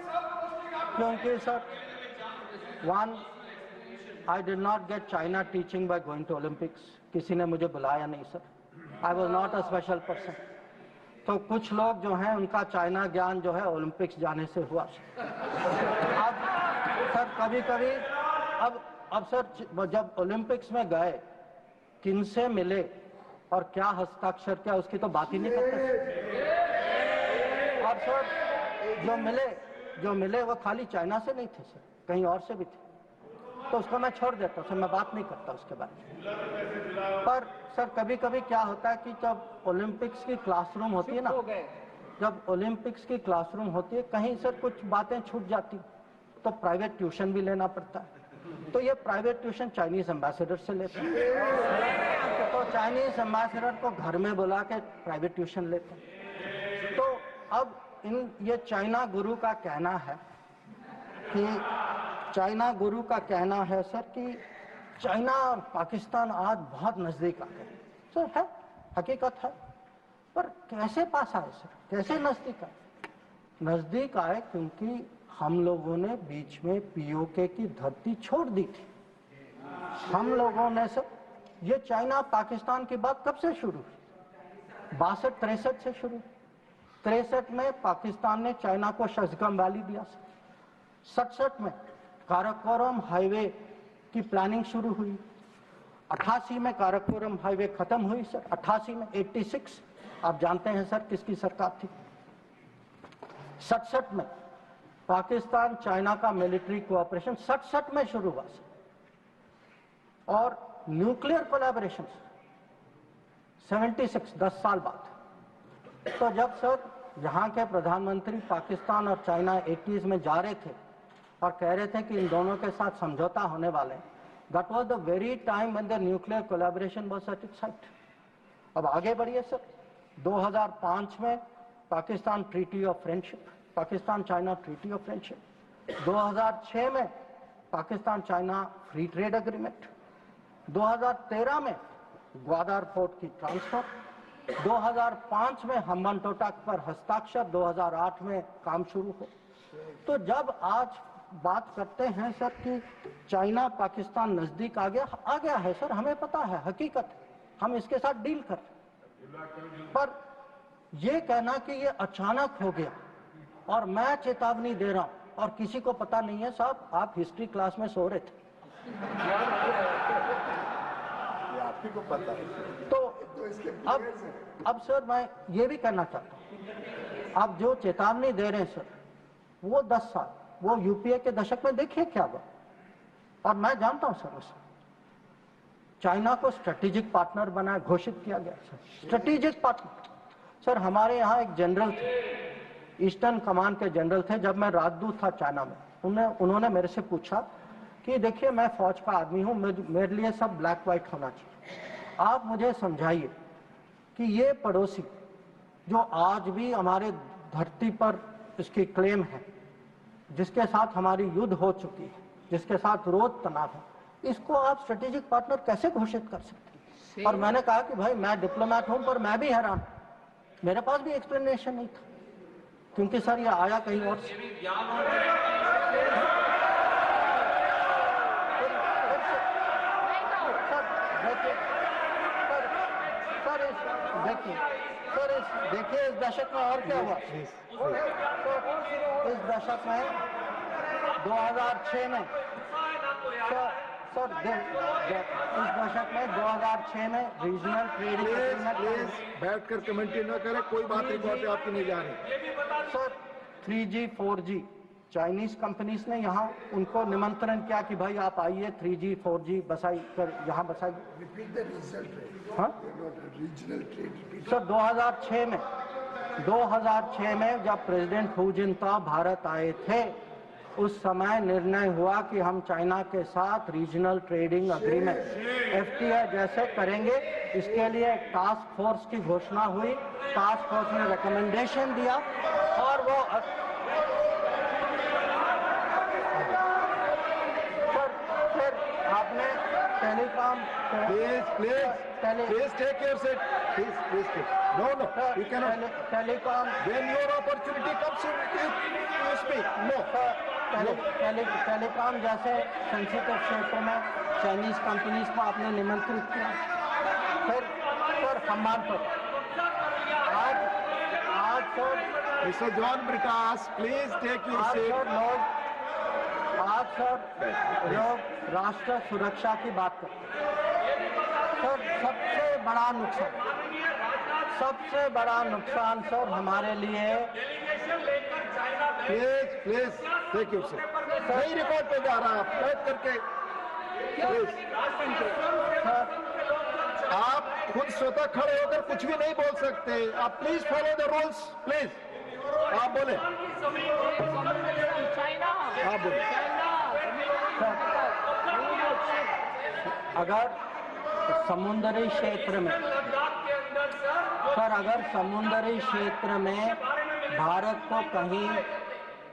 क्योंकि sir, one, I did not get China teaching by going to Olympics. किसी ने मुझे बुलाया नहीं, sir. I was not a special person. तो कुछ लोग जो हैं उनका चाइना ज्ञान जो है ओलंपिक्स जाने से हुआ. अब सर कभी-कभी अब सर जब ओलंपिक्स में गए, किनसे मिले और क्या हस्ताक्षर किया, उसकी तो बात ही नहीं करते. और सर जो मिले वो खाली चाइना से नहीं थे, सर, कहीं और से भी थे. तो उसको मैं छोड़ देता हूँ, मैं बात नहीं करता उसके बारे में. पर सर कभी-कभी क्या होता है कि जब ओलंपिक्स की क्लासरूम होती है ना, जब ओलंपिक्स की क्लासरूम होती है, कहीं सर कुछ बातें छूट जाती, तो प्राइवेट ट्यूशन भी लेना पड़ता है. तो ये प्राइवेट ट्यूशन चाइनीज एम्बेसडर से लेते हैं, तो चाइनीज एम्बेसडर को घर में बुला के प्राइवेट ट्यूशन लेते हैं. तो अब ये चाइना गुरु का कहना है सर कि चाइना और पाकिस्तान आज बहुत नजदीक आ गए. सर है, हकीकत है. पर कैसे पास आए सर, कैसे नजदीक आए? नजदीक आए क्योंकि हम लोगों ने बीच में पीओके की धरती छोड़ दी थी। हम लोगों ने सर, ये चाइना पाकिस्तान की बात कब से शुरू हुई? 62-63 से शुरू। 63 में पाकिस्तान ने चाइना को शशगम वैली दिया सर। 67 में काराकोरम हाईवे की प्लानिंग शुरू हुई। 88 में काराकोरम हाईवे खत्म हुई सर। 88 में 86 आप जानते हैं सर किसकी सरकार थी। 67 में पाकिस्तान चाइना का मिलिट्री कोऑपरेशन 67 में शुरू हुआ सर। और न्यूक्लियर कोलैबोरेशन 76, 10 साल बाद। तो जब सर यहाँ के प्रधानमंत्री पाकिस्तान और चाइना 80s में जा रहे थे और कह रहे थे कि इन दोनों के साथ समझौता होने वाले, that was the very time when the nuclear collaboration was at its height. अब आगे बढ़िए सर, 2005 में Pakistan treaty of friendship, Pakistan China treaty of friendship. 2006 में Pakistan China free trade agreement. 2013 में ग्वादर पोर्ट की ट्रांसफर। 2005 में हम्बनटोटा पर हस्ताक्षर। 2008 में काम शुरू हो। तो जब आज बात करते हैं सर कि चाइना पाकिस्तान नजदीक आ गया है सर, हमें पता है, हकीकत है, हम इसके साथ डील कर रहे। पर ये कहना कि ये अचानक हो गया और मैं चेतावनी दे रहा हूं और किसी को पता नहीं है, साहब आप हिस्ट्री क्लास में सो रहे थे, आप ही को पता है। तो अब सर मैं ये भी कहना चाहता हूं, आप जो चेतावनी दे रहे हैं सर, वो 10 साल वो यूपीए के दशक में देखिए क्या हुआ। और मैं जानता हूं सर, उसे चाइना को स्ट्रेटेजिक पार्टनर बनाया, घोषित किया गया सर, स्ट्रेटेजिक पार्टनर। सर हमारे यहाँ एक जनरल थे, ईस्टर्न कमांड के जनरल थे, जब मैं राजदूत था चाइना में, उन्होंने मेरे से पूछा कि देखिए मैं फौज का आदमी हूं, मेरे लिए सब ब्लैक व्हाइट होना चाहिए, आप मुझे समझाइए कि ये पड़ोसी जो आज भी हमारे धरती पर इसकी क्लेम है, जिसके साथ हमारी युद्ध हो चुकी है, जिसके साथ रोज तनाव है, इसको आप स्ट्रेटेजिक पार्टनर कैसे घोषित कर सकते हैं? और मैंने कहा कि भाई मैं डिप्लोमेट हूं, पर मैं भी हैरान, मेरे पास भी एक्सप्लेनेशन नहीं था, क्योंकि सर ये आया कहीं और से। देखिए इस दशक में और क्या हुआ। इस दशक में 2006 में इस दशक में 2006 में रीजनल ट्रेडिंग एग्रीमेंट। बैठकर कमेंट्री न करें, कोई बात रिकॉर्ड पे आपकी नहीं जा रही। Sir 3G 4G Chinese companies ने यहाँ उनको निमंत्रण किया कि भाई आप आइए, 3G 4G बसाई कर यहाँ बसाइए। हाँ सर 2006 में जब प्रेसिडेंट हू जिनताओ भारत आए थे, उस समय निर्णय हुआ कि हम चाइना के साथ रीजनल ट्रेडिंग एग्रीमेंट FTA जैसे करेंगे। इसके लिए एक टास्क फोर्स की घोषणा हुई, टास्क फोर्स ने रिकमेंडेशन दिया और वो फिर आपने telecom Please take your seat. Please. No. You cannot. Telecom When your opportunity comes, you speak. No. Telecom जैसे सेंसिटिव क्षेत्र में चाइनीज कंपनीज को आपने निमंत्रित किया। फिर सम्मान पर आज sir Mr. John Britas, please take your seat. आज सर लोग राष्ट्र सुरक्षा की बात करते हैं। सर सबसे बड़ा नुकसान सर हमारे लिए। Please take your seat. सही रिकॉर्ड पे जा रहा है, आप टाइप करके आप खुद स्वतः खड़े होकर कुछ भी नहीं बोल सकते। आप please follow the rules, please. आप बोले, आप बोले। अगर समुद्री क्षेत्र में भारत को कहीं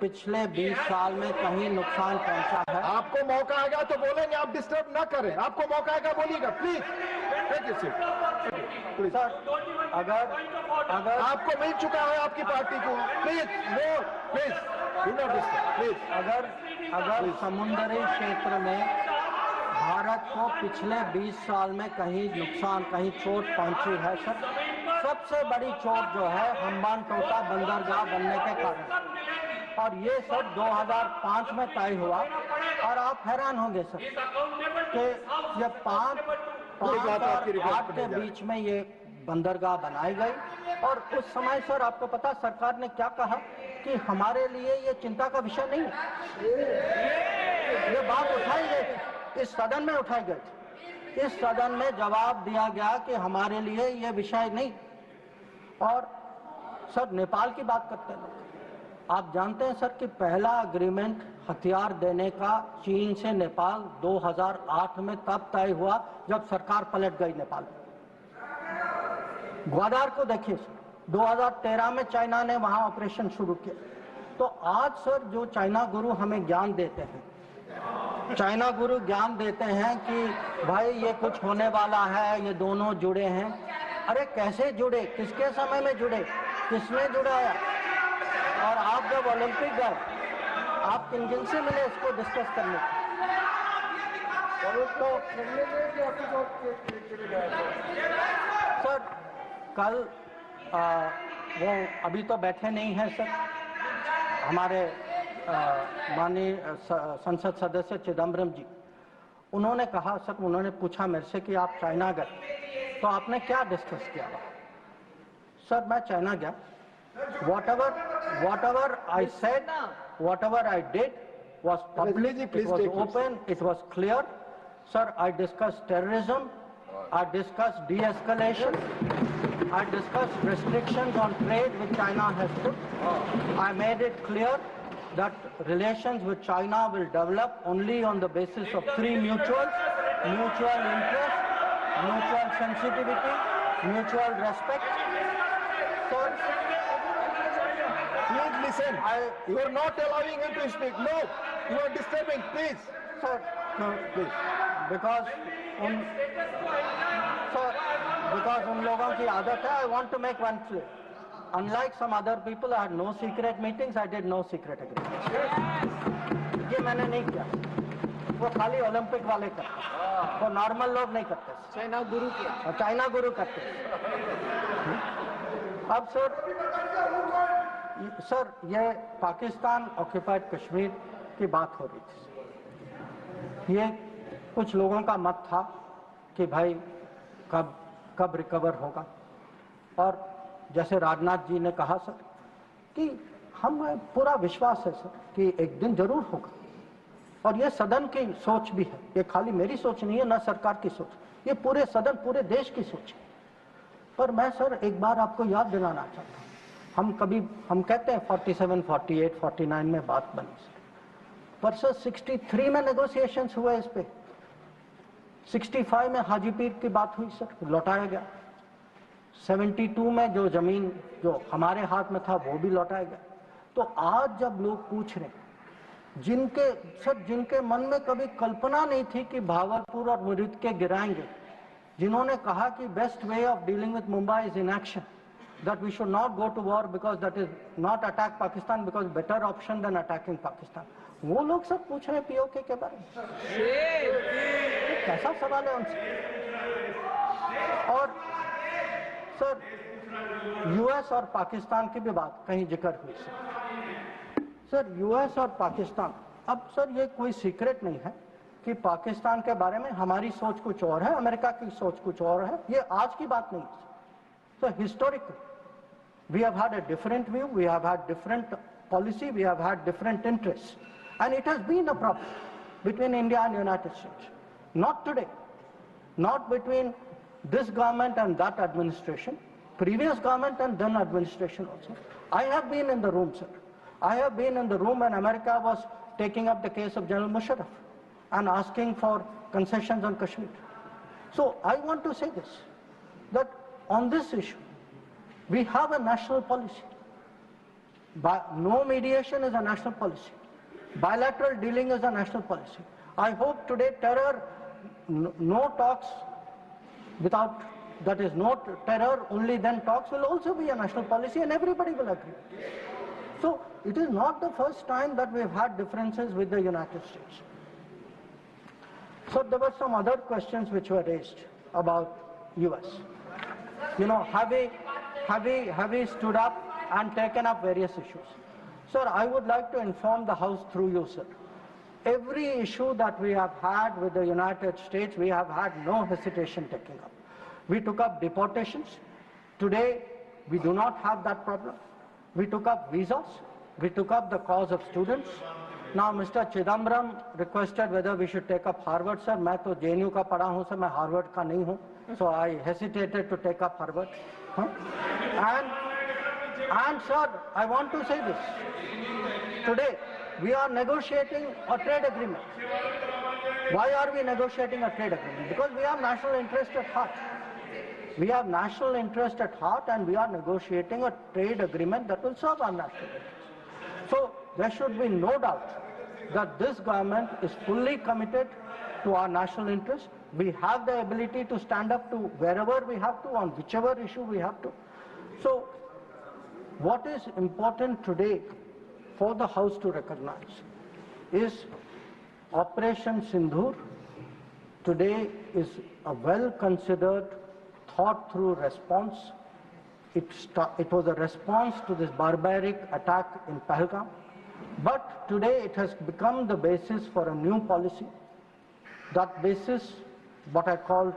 पिछले 20 साल में कहीं नुकसान पहुंचा है, आपको मौका आएगा तो बोलेंगे, आप डिस्टर्ब ना करें। आपको मौका आएगा बोलिएगा, please take your seat. Sir अगर आपको मिल चुका है आपकी पार्टी को, please please do not disturb please. अगर समुद्री क्षेत्र में भारत को पिछले 20 साल में कहीं नुकसान, कहीं चोट पहुंची है सर, सबसे बड़ी चोट जो है हम्बानटोटा बंदरगाह बनने के कारण, और ये सब 2005 में तय हुआ। और आप हैरान होंगे सर कि ये 5 और 8 के बीच में ये बंदरगाह बनाई गई, और उस समय सर आपको पता सरकार ने क्या कहा कि हमारे लिए ये चिंता का विषय नहीं है। ये बात उठाई गई थी, इस सदन में उठाई गई थी, इस सदन में जवाब दिया गया कि हमारे लिए ये विषय नहीं। और सर नेपाल की बात करते हैं, आप जानते हैं सर कि पहला एग्रीमेंट हथियार देने का चीन से नेपाल 2008 में तब तय हुआ जब सरकार पलट गई नेपाल में। ग्वादार को देखिए सर, 2013 में चाइना ने वहां ऑपरेशन शुरू किया। तो आज सर जो चाइना गुरु हमें ज्ञान देते हैं, चाइना गुरु ज्ञान देते हैं कि भाई ये कुछ होने वाला है, ये दोनों जुड़े हैं। अरे कैसे जुड़े, किसके समय में जुड़े, किसने जुड़ाया? और आप जब ओलंपिक गए, आप किन किन से मिले इसको डिस्कस करने? तो सर कल वो अभी तो बैठे नहीं हैं सर, हमारे माननीय संसद सदस्य चिदम्बरम जी, उन्होंने कहा सर, उन्होंने पूछा मेरे से कि आप चाइना गए तो आपने क्या डिस्कस किया? सर मैं चाइना गया, whatever I said, whatever I did was public, it was open, it was clear. Sir, I discussed terrorism, I discussed de-escalation, I discussed restrictions on trade which China has put. I made it clear that relations with China will develop only on the basis of 3 mutuals: mutual interest, mutual sensitivity, mutual respect. Sir, please listen. You are not allowing him to speak. No, you are disturbing. Please, sir. No, please. Because उन लोगों की आदत है. I want to make one clear. Unlike some other people, I had no secret meetings. I did no secret agreements. ये मैंने नहीं किया. वो खाली ओलंपिक वाले करते, वो नॉर्मल लोग नहीं करते. चाइना गुरु किया. चाइना गुरु करते. अब सर ये पाकिस्तान ऑक्यूपाइड कश्मीर की बात हो रही थी. ये कुछ लोगों का मत था कि भाई कब रिकवर होगा, और जैसे राजनाथ जी ने कहा सर कि हमें पूरा विश्वास है सर कि एक दिन जरूर होगा, और ये सदन की सोच भी है. ये खाली मेरी सोच नहीं है, ना सरकार की सोच, ये पूरे सदन, पूरे देश की सोच है. पर मैं सर एक बार आपको याद दिलाना चाहता हूँ, हम कहते हैं 47, 48, 49 में बात बनी सर, पर सर 63 में नेगोशिएशंस हुए इस पे. 65 में हाजीपीर की बात हुई सर, लौटाया गया. 72 में जो जमीन जो हमारे हाथ में था वो भी लौटाया गया. तो आज जब लोग पूछ रहे हैं, जिनके मन में कभी कल्पना नहीं थी कि भागलपुर और मुरीद के गिराएंगे, जिन्होंने कहा कि best way of dealing with Mumbai is inaction, that we should not go to war because that is not attack Pakistan because better option than attacking Pakistan. वो लोग सब पूछ रहे हैं पीओके के बारे में. कैसा सवाल है उनसे? और सर यूएस और पाकिस्तान की भी बात कहीं जिक्र हुई सर. यूएस और पाकिस्तान, अब सर ये कोई सीक्रेट नहीं है कि पाकिस्तान के बारे में हमारी सोच कुछ और है, अमेरिका की सोच कुछ और है. ये आज की बात नहीं है. So historically, we have had a different view, we have had different policy, we have had different interests. And it has been a problem between India and United States. Not today, not between this government and that administration, previous government and then administration also. I have been in the room, sir. I have been in the room when America was taking up the case of General Musharraf and asking for concessions on Kashmir. So I want to say this, that on this issue, we have a national policy. No mediation is a national policy. Bilateral dealing is a national policy. I hope today terror, no talks without that is no terror, only then talks will also be a national policy and everybody will agree. So it is not the first time that we've had differences with the United States. So there were some other questions which were raised about US. You know, have we stood up and taken up various issues? Sir, I would like to inform the House through you, sir. Every issue that we have had with the United States, we have had no hesitation taking up. We took up deportations. Today, we do not have that problem. We took up visas. We took up the cause of students. Now, Mr. Chidambaram requested whether we should take up Harvard, sir. मैं तो JNU का पढ़ा हूँ, sir. मैं Harvard का नहीं हूँ. So I hesitated to take up Harvard. And sir, I want to say this. Today, we are negotiating a trade agreement. Why are we negotiating a trade agreement? Because we have national interest at heart. We have national interest at heart and we are negotiating a trade agreement that will serve our national interest. So there should be no doubt that this government is fully committed to our national interest. We have the ability to stand up to wherever we have to, on whichever issue we have to. So what is important today for the House to recognize is Operation Sindoor today is a well-considered, thought-through response. It was a response to this barbaric attack in Pahalgam, but today it has become the basis for a new policy. That basis, what I called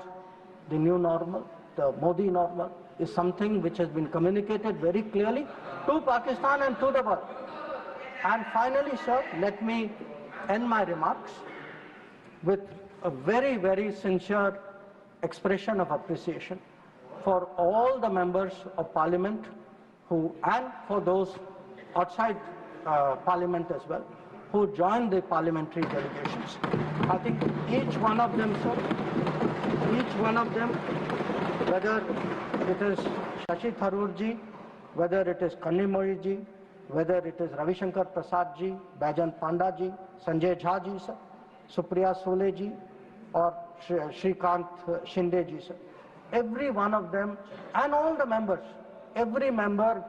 the new normal, the Modi normal, is something which has been communicated very clearly to Pakistan and to the world. And finally, sir, let me end my remarks with a very, very sincere expression of appreciation for all the members of Parliament and for those outside Parliament as well, who joined the parliamentary delegations. I think each one of them, sir, each one of them, whether it is Shashi Tharoor ji, whether it is Kanimori ji, whether it is Ravishankar Prasad ji, Baijan Panda ji, Sanjay Jha ji, sir, Supriya Sole ji, or Shrikant Shinde ji, sir. Every one of them and all the members, every member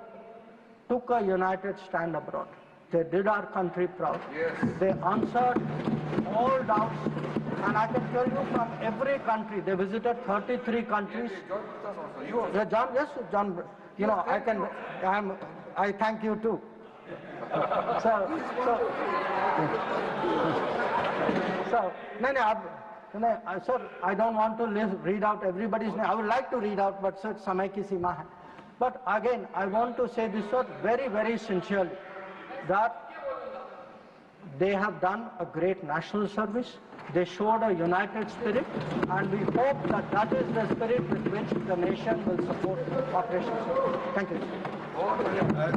took a united stand abroad. They did our country proud. Yes. They answered all doubts. And I can tell you from every country, they visited 33 countries. Yeah, John, yes, John, you know, I thank you too. Sir, I don't want to read out everybody's name. I would like to read out, but sir, samay ki seema hai. But again, I want to say this, sir, very, very sincerely, that they have done a great national service. They showed a united spirit, and we hope that that is the spirit with which the nation will support Operation Sindoor. Thank you.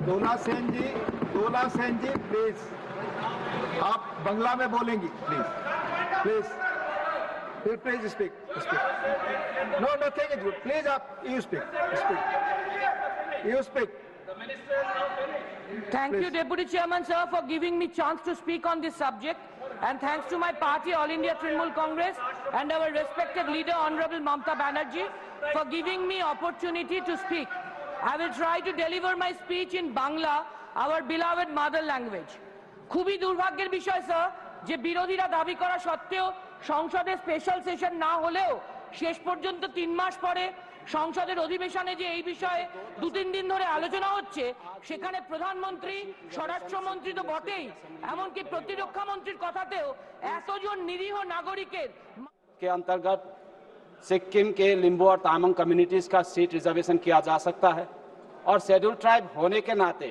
Dola Sen ji, please. आप बंगला में बोलेंगी, please. Please speak. No, nothing is good. Please, you speak. You speak. Thank you, Deputy Chairman, sir, for giving me chance to speak on this subject. And thanks to my party, All India Trinamool Congress, and our respected leader, Honorable Mamata Banerjee, for giving me opportunity to speak. I will try to deliver my speech in Bangla, our beloved mother language. খুবই দুর্ভাগ্যের বিষয় sir যে বিরোধীরা দাবি করা সত্ত্বেও সংসদে special session না হলেও শেষ পর্যন্ত 3 মাস পরে সংসদের অধিবেশনে যে এই বিষয়ে 2-3 দিন ধরে আলোচনা হচ্ছে সেখানে প্রধানমন্ত্রী স্বরাষ্ট্রমন্ত্রী তো বটেই এমনকি প্রতিরক্ষা মন্ত্রীর কথাতেও এতজন নিরীহ নাগরিকের के अंतर्गत सिक्किम के लिम्बू और तामांग कम्युनिटीज का सीट रिजर्वेशन किया जा सकता है और शेड्यूल ट्राइब होने के नाते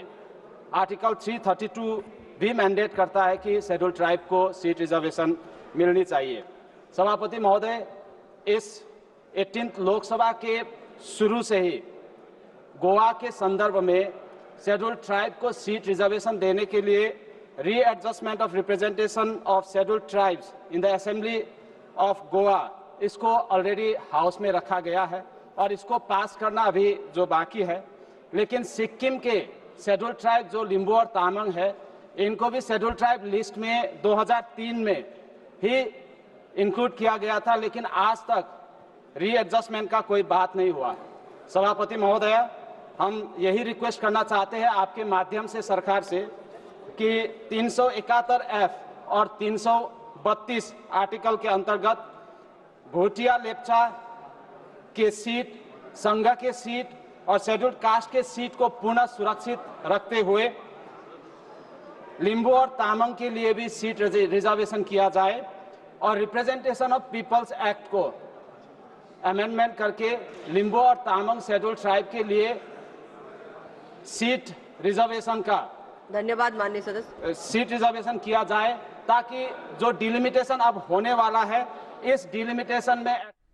आर्टिकल 332 भी मैंडेट करता है कि शेड्यूल ट्राइब को सीट रिजर्वेशन मिलनी चाहिए। सभापति महोदय, इस 18th लोकसभा के शुरू से ही गोवा के संदर्भ में शेड्यूल ट्राइब को सीट रिजर्वेशन देने के लिए readjustment of representation of schedule tribes in the assembly of Goa, इसको ऑलरेडी हाउस में रखा गया है और इसको पास करना अभी जो बाकी है। लेकिन सिक्किम के शेड्यूल ट्राइब जो लिम्बू और तामांग है, इनको भी शेड्यूल ट्राइब लिस्ट में 2003 में ही इंक्लूड किया गया था, लेकिन आज तक रीएडजस्टमेंट का कोई बात नहीं हुआ। सभापति महोदय, हम यही रिक्वेस्ट करना चाहते हैं आपके माध्यम से सरकार से कि 371F और 332 आर्टिकल के अंतर्गत भूटिया लेप्चा के सीट, संघ के सीट और शेड्यूल्ड कास्ट के सीट को पुनः सुरक्षित रखते हुए लिंबू और तामांग के लिए भी सीट रिजर्वेशन किया जाए और रिप्रेजेंटेशन ऑफ पीपल्स एक्ट को अमेंडमेंट करके लिंबू और तामांग शेड्यूल्ड ट्राइब के लिए सीट रिजर्वेशन का धन्यवाद माननीय सदस्य। सीट रिजर्वेशन किया जाए ताकि जो डिलिमिटेशन अब होने वाला है इस डिलिमिटेशन में